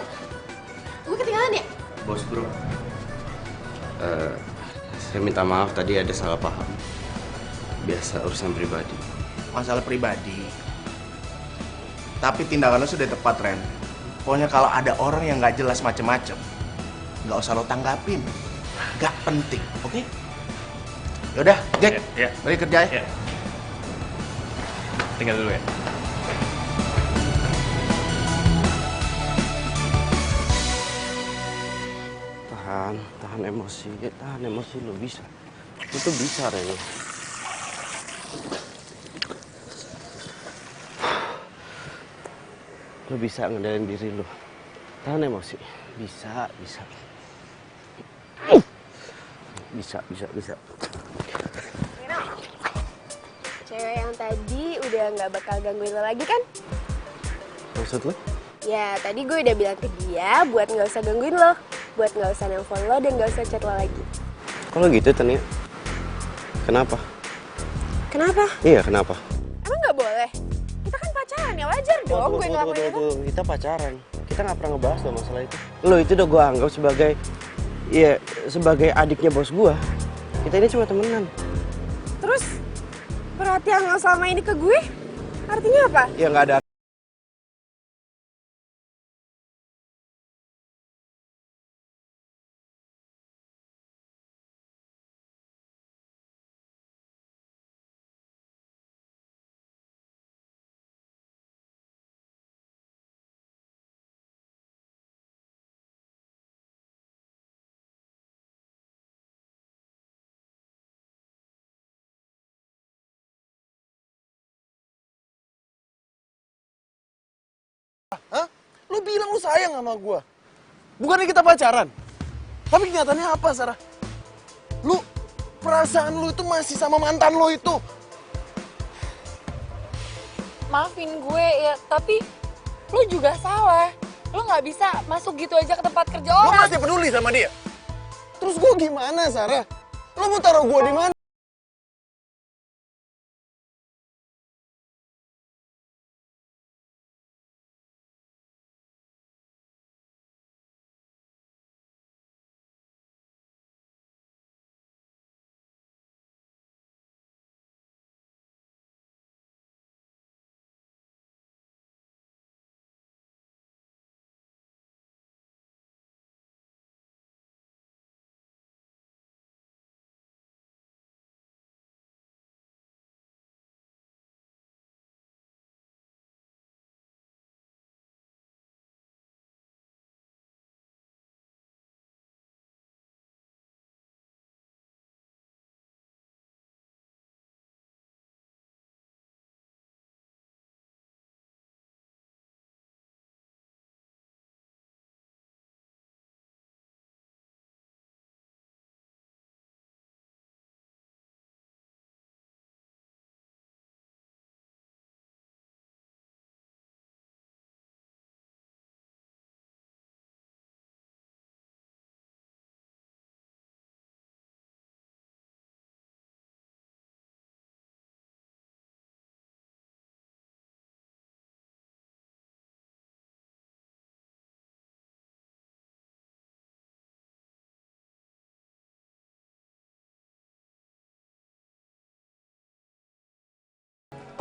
Gue ketinggalan ya? Bos bro. Saya minta maaf tadi ada salah paham. Biasa urusan pribadi. Masalah pribadi. Tapi tindakan lo sudah tepat, Ren. Pokoknya kalau ada orang yang nggak jelas macem-macem, nggak usah lo tanggapin. Nggak penting, oke? Yaudah, Jack, balik kerja ya. Tinggal dulu ya. Tahan emosi lo bisa. Lo tuh bisa, Reno. Lo bisa ngendalin diri lo. Tahan emosi. Bisa. Bisa. Cewek yang tadi udah nggak bakal gangguin lo lagi kan? Maksud lo? Ya, tadi gue udah bilang ke dia buat nggak usah gangguin lo. Buat nggak usah nelfon lo dan nggak usah chat lo lagi. Kalau gitu, Tania. Kenapa? Kenapa? Iya, kenapa? Emang nggak boleh? Kita kan pacaran ya, wajar dong gue ngelakuin itu. Kita pacaran. Kita nggak pernah ngebahas loh masalah itu. Lo itu udah gue anggap sebagai adiknya bos gue. Kita ini cuma temenan. Terus perhatian lo selama ini ke gue artinya apa? Ya nggak ada. Hah? Lu bilang lu sayang sama gua. Bukannya kita pacaran. Tapi kenyataannya apa, Sarah? Lu perasaan lu itu masih sama mantan lu itu. Maafin gue ya, tapi lu juga salah. Lu nggak bisa masuk gitu aja ke tempat kerja Lu orang. masih peduli sama dia. Terus gue gimana, Sarah? Lu mau taruh gue di mana?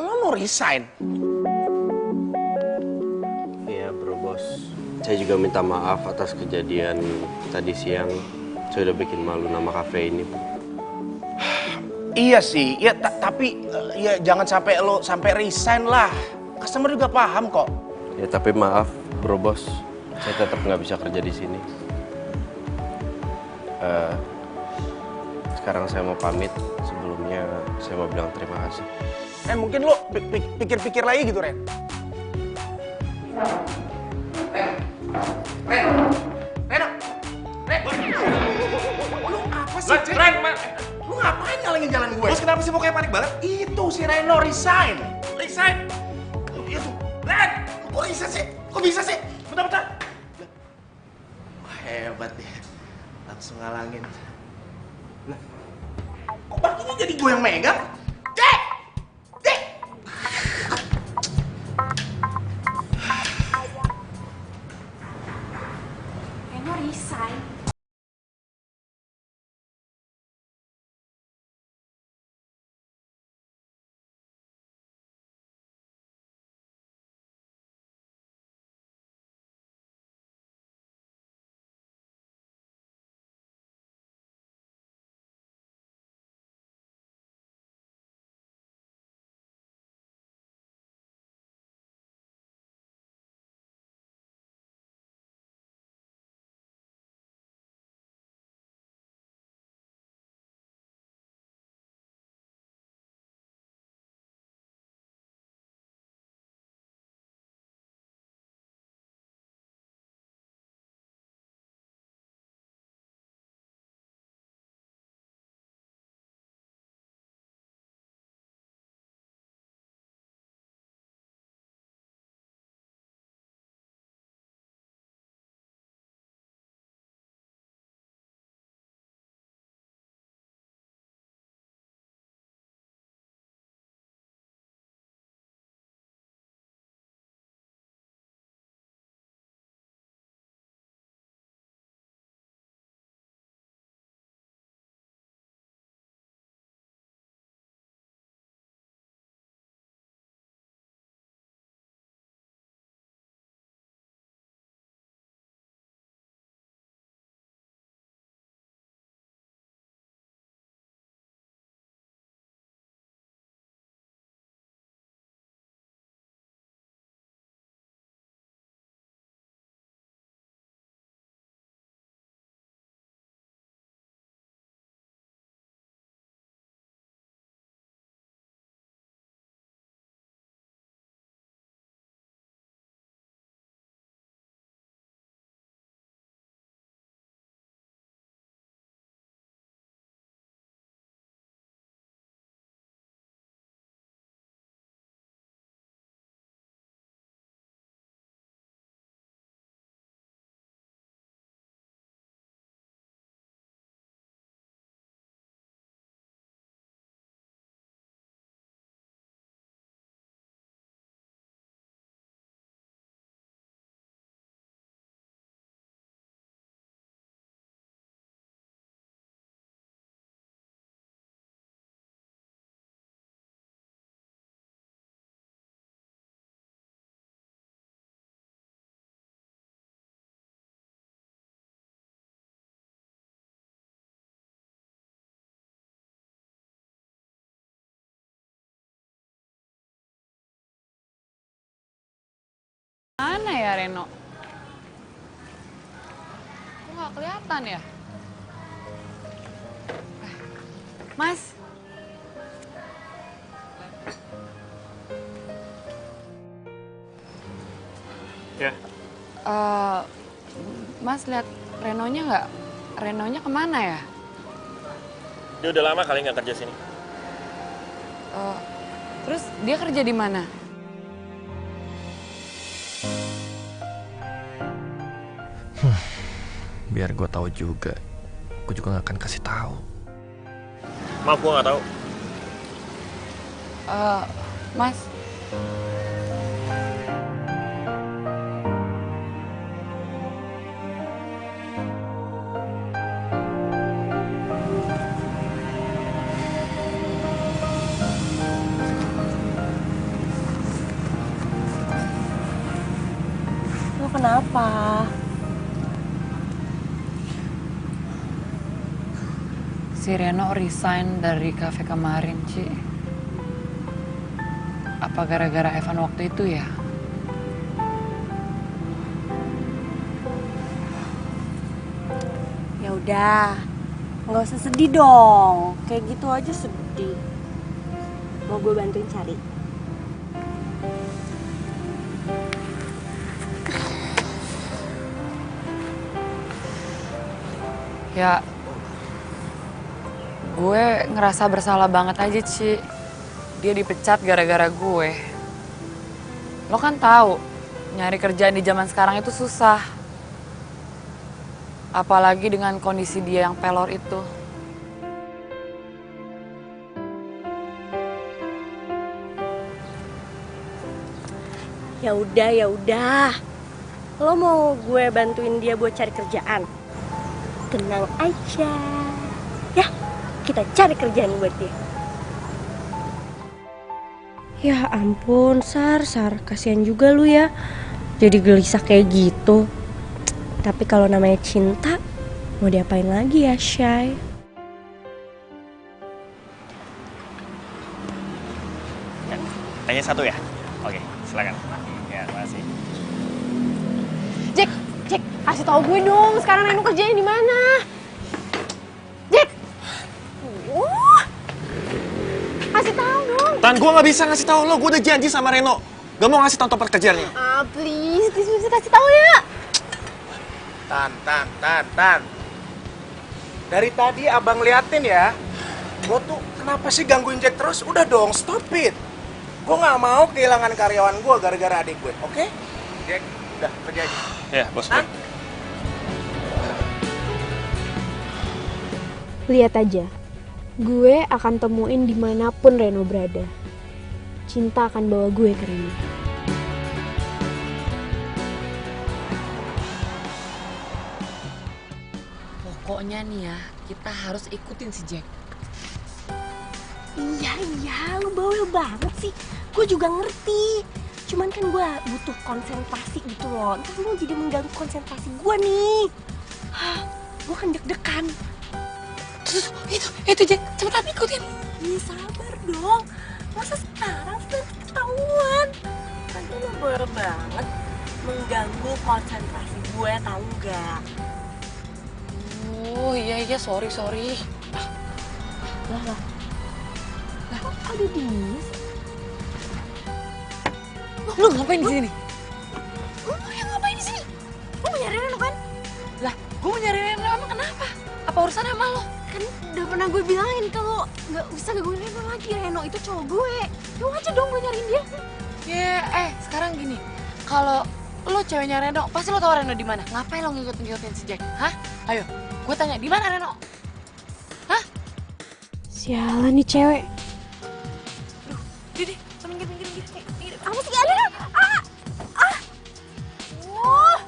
Lo mau resign? Iya bro bos, saya juga minta maaf atas kejadian tadi siang. Saya udah bikin malu nama kafe ini. Iya sih, ya tapi ya jangan sampai lo sampai resign lah. Customer juga paham kok. Ya tapi maaf bro bos, saya tetap nggak bisa kerja di sini. Sekarang saya mau pamit. Sebelumnya saya mau bilang terima kasih. Mungkin lo pikir-pikir lagi gitu, Ren. Lu apa sih, Ren? Lu ngapain ngalangin jalan gue? Bos kenapa sih mukanya panik banget? Itu si Reno resign. Resign? Itu, Ren, kok bisa sih? Kok bisa sih? Bentar. Wah, hebat ya, langsung ngalangin. Lah, kok bakinya jadi gue yang megang? Reno resign. ya Reno? Kok nggak kelihatan ya? Mas. Ya. Mas lihat Renonya nggak? Renonya kemana ya? Dia udah lama kali nggak kerja sini. Terus dia kerja di mana? Biar gue tahu juga, gue juga nggak akan kasih tahu. Maaf, gue nggak tahu. Mas. Lo kenapa? Si Reno resign dari kafe kemarin, Ci. Apa gara-gara Evan waktu itu ya? Ya udah, nggak usah sedih dong. Kayak gitu aja sedih. Mau gue bantuin cari? Ya, gue ngerasa bersalah banget aja, Ci. Dia dipecat gara-gara gue. Lo kan tahu, nyari kerjaan di zaman sekarang itu susah. Apalagi dengan kondisi dia yang pelor itu. Ya udah. Lo mau gue bantuin dia buat cari kerjaan? Tenang aja. Ya, kita cari kerjaan buat dia. Ya ampun, Sar, kasihan juga lu ya. Jadi gelisah kayak gitu. Tapi kalau namanya cinta, mau diapain lagi ya, Shay? Tanya satu ya? Oke, silakan. Ya, terima kasih. Jack, kasih tau gue dong. Sekarang Reno kerjanya di mana? Jack, kasih tahu dong. Tan, gue nggak bisa ngasih tahu lo. Gue udah janji sama Reno. Gak mau ngasih tahu tempat kerjaannya. Please kasih tahu ya. Tan. Dari tadi abang liatin ya. Gue tuh kenapa sih gangguin Jack terus? Udah dong, stop it. Gue nggak mau kehilangan karyawan gue gara-gara adik gue, oke? Jack, udah kerja aja. Ya, bos. Lihat aja, gue akan temuin dimanapun Reno berada. Cinta akan bawa gue ke Reno. Pokoknya nih ya, kita harus ikutin si Jack. Iya, lu bawel banget sih. Gue juga ngerti. Cuman kan gue butuh konsentrasi gitu loh. Ntar lu jadi mengganggu konsentrasi gue nih. Gue kan deg-degan. Itu Jack, cepetan ikutin. Iya, sabar dong. Masa sekarang sudah ketahuan? Kan lu bawel banget. Mengganggu konsentrasi gue, tau gak? Oh iya, sorry. Lah. Kok ada dia? Lu ngapain di sini? Lu yang ngapain di sini? Lu mau nyari Reno kan? Lah, gue mau nyari Reno, emang kenapa? Apa urusannya sama lo? Kan udah pernah gue bilangin kalau nggak bisa gangguin Reno lagi. Reno itu cowok gue. Lu aja dong gue nyariin dia. Ya, sekarang gini. Kalau lo ceweknya Reno, pasti lo tau Reno di mana. Ngapain lo ngikutin si Jack? Hah? Ayo, gue tanya, di mana Reno? Hah? Sialan nih cewek. Didi, minggir. Apa sih kalian? Wah.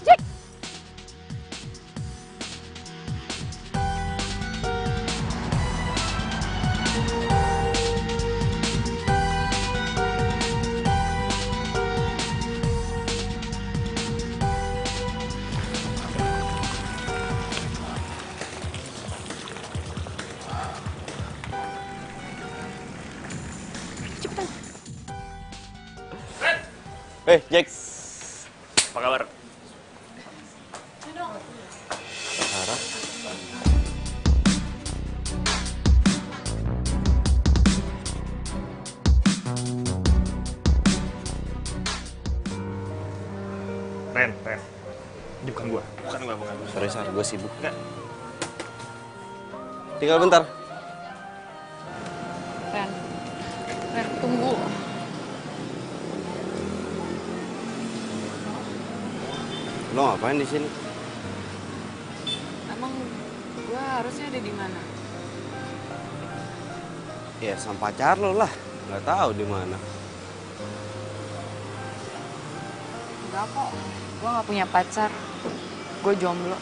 Jack. Jack. Apa kabar? Sarah. Ren. Ini bukan gua. Bukan. Sorry, Sar, gue sibuk. Enggak. Tinggal bentar. Ren, tunggu. Lo ngapain di sini? Emang gue harusnya ada di mana? Ya sama pacar lo lah. Nggak tahu di mana. Enggak kok, gue nggak punya pacar. Gue jomblo.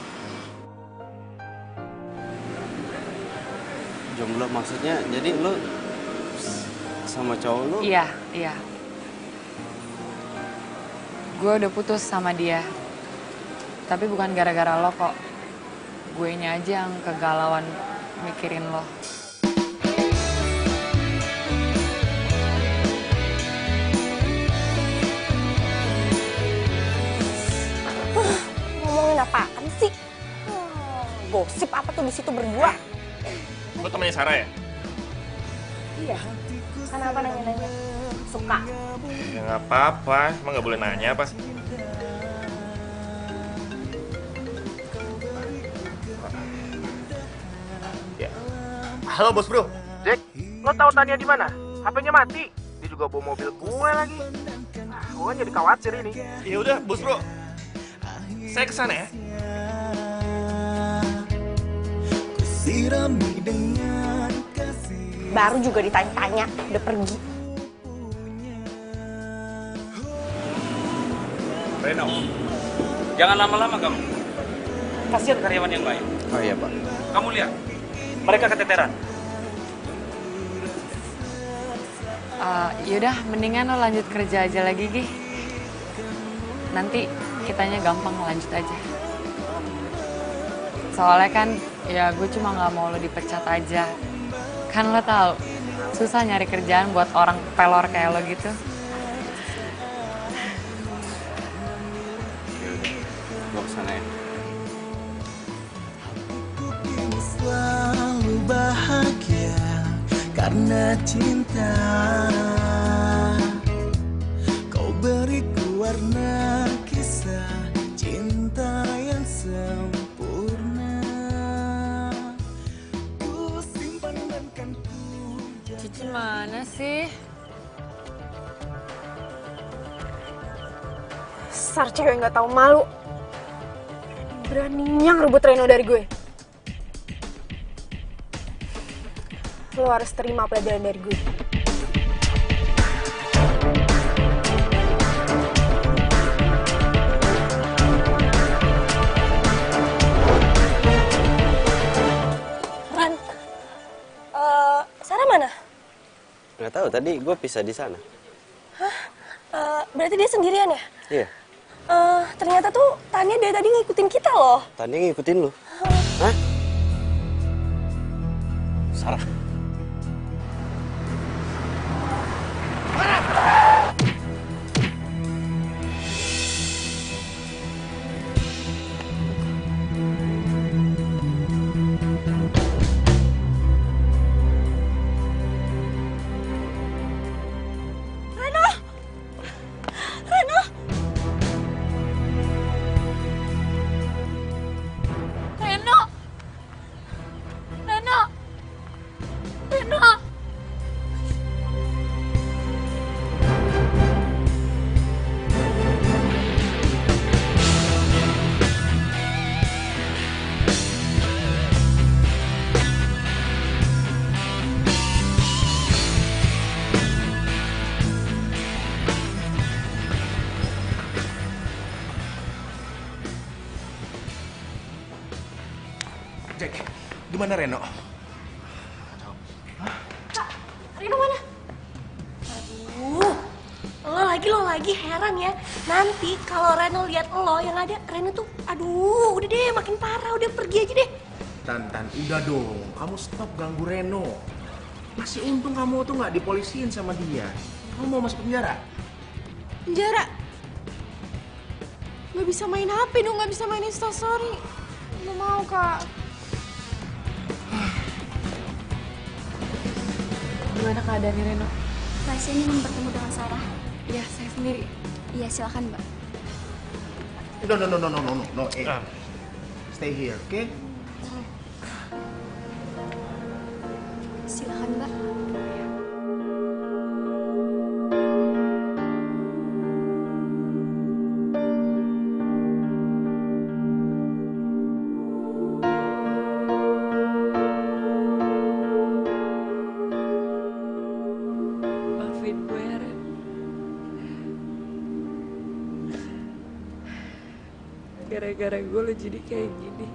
Jomblo maksudnya? Jadi lo sama cowok lo? Iya. Gue udah putus sama dia. Tapi bukan gara-gara lo kok. Guenya aja yang kegalauan mikirin lo. Ngomongin apaan sih? Gosip apa tuh di situ berdua? Lo temennya Sarah ya? Iya. Kenapa nanya-nanya? Suka? Ya nggak apa-apa, emang nggak boleh nanya apa? Ya. Halo bos bro. Jack, lo tahu Tania di mana? HP-nya mati. Dia juga bawa mobil gue lagi. Gue jadi khawatir ini. Ya udah bos bro, saya kesana ya. Baru juga ditanya-tanya, udah pergi. Reno, jangan lama-lama kamu. Kasihan karyawan yang baik. Oh iya, Pak. Kamu lihat, mereka keteteran. Yaudah, mendingan lo lanjut kerja aja lagi, Gi. Nanti kitanya gampang lanjut aja. Soalnya kan, ya gue cuma nggak mau lo dipecat aja. Kan lo tahu, susah nyari kerjaan buat orang pelor kayak lo gitu. Gue kesana ya. Selalu bahagia karena cinta. Kau beriku warna kisah cinta yang sempurna. Ku simpan dan kan ku Cici mana sih? Dasar cewek nggak tahu malu. Beraninya ngerebut Reno dari gue. Lo harus terima pelajaran dari gue. Ran, Sarah mana? Nggak tahu, tadi gue pisah di sana. Berarti dia sendirian ya? Iya. Ternyata tuh Tania dari tadi ngikutin kita loh. Tania ngikutin lu. Hah? Sarah. Jack, gimana Reno? Reno mana? Aduh, lo lagi heran ya. Nanti kalau Reno lihat lo yang ada, Reno tuh, aduh, udah deh makin parah, udah pergi aja deh. Tan, udah dong. Kamu stop ganggu Reno. Masih untung kamu tuh nggak dipolisiin sama dia. Kamu mau masuk penjara? Penjara? Nggak bisa main HP dong, nggak bisa main Instastory. Nggak mau, Kak. Gimana keadaannya Reno? Tasya ini ingin bertemu dengan Sarah. Iya, saya sendiri. Iya, silakan, Mbak. No. Stay here, oke? Silakan, Mbak. Maafin gue ya, Ren. Gara-gara gue lo jadi kayak gini.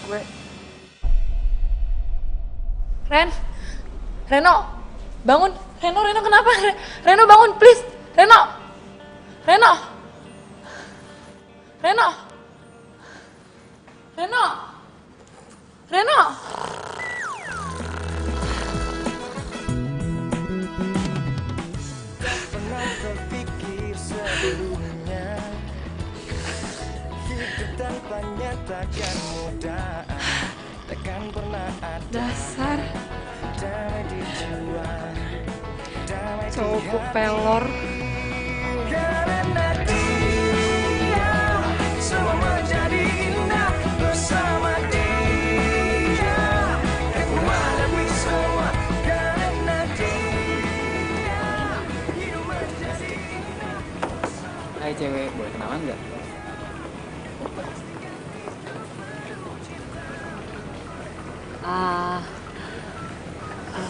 Gue. Reno, bangun. Reno kenapa? Reno bangun, please. Reno. Pernah terpikir sebelumnya hidup tanpanya takkan mudah, takkan pernah ada Dasar damai di jiwa, damai di cowok pelor. Karena dia semua menjadi indah bersama dia. Aku menghadapi semua karena dia hidup menjadi indah. Hai cewek, boleh kenalan nggak?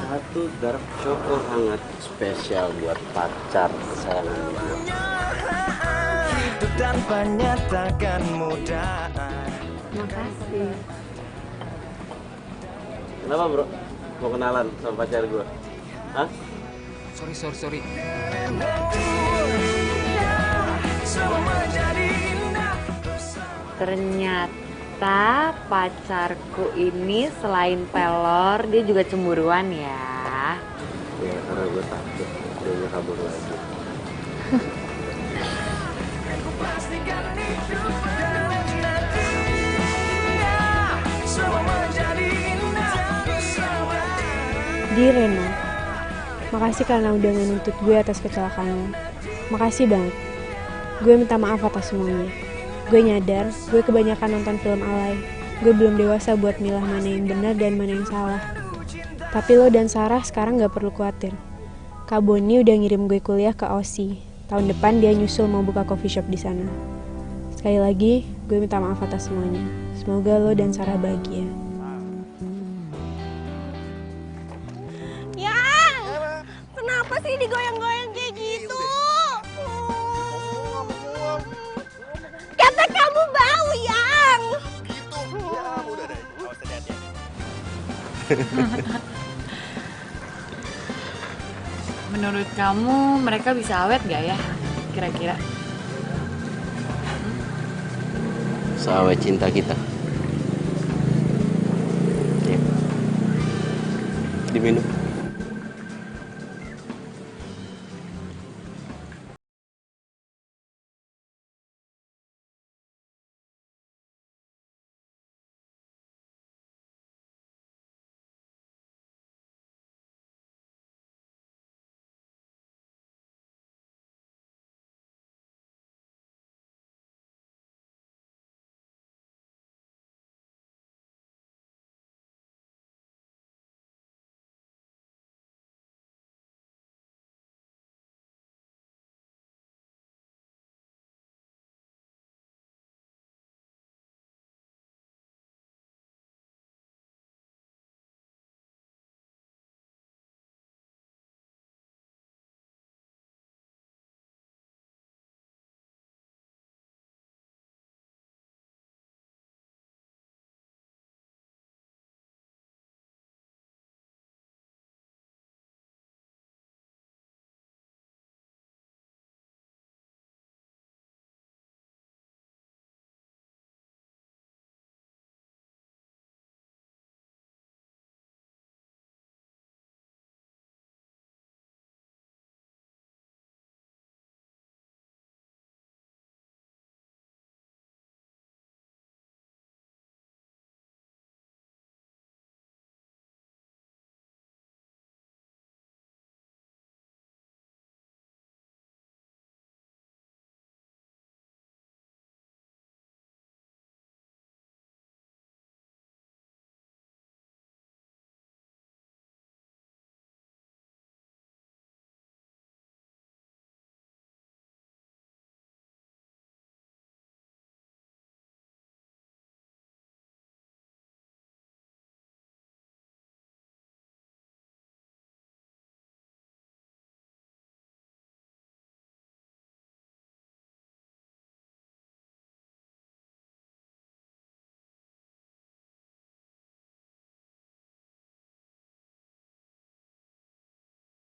Satu dark choco hangat spesial buat pacar kesayangan gue. Hidup tanpanya takkan mudah. Makasih. Kenapa bro? Mau kenalan sama pacar gue? Hah? Sorry. Semua menjadi indah bersama. Ternyata pacarku ini selain pelor, dia juga cemburuan ya. Ya karena gue takut dia kabur lagi. Aku pastikan hidup karena dia semua menjadi indah bersama. Di Reno, makasih karena udah menuntut gue atas kecelakaan lo. Makasih banget. Gue minta maaf atas semuanya. Gue nyadar, gue kebanyakan nonton film alay. Gue belum dewasa buat milah mana yang benar dan mana yang salah. Tapi lo dan Sarah sekarang gak perlu khawatir. Kak Boni udah ngirim gue kuliah ke Aussie. Tahun depan dia nyusul mau buka coffee shop di sana. Sekali lagi, gue minta maaf atas semuanya. Semoga lo dan Sarah bahagia. Yang, kenapa sih digoyang-goyang kayak gitu? Kata kamu bau, Yang. Menurut kamu mereka bisa awet gak ya? Kira-kira? Seawet cinta kita. Ya. Diminum.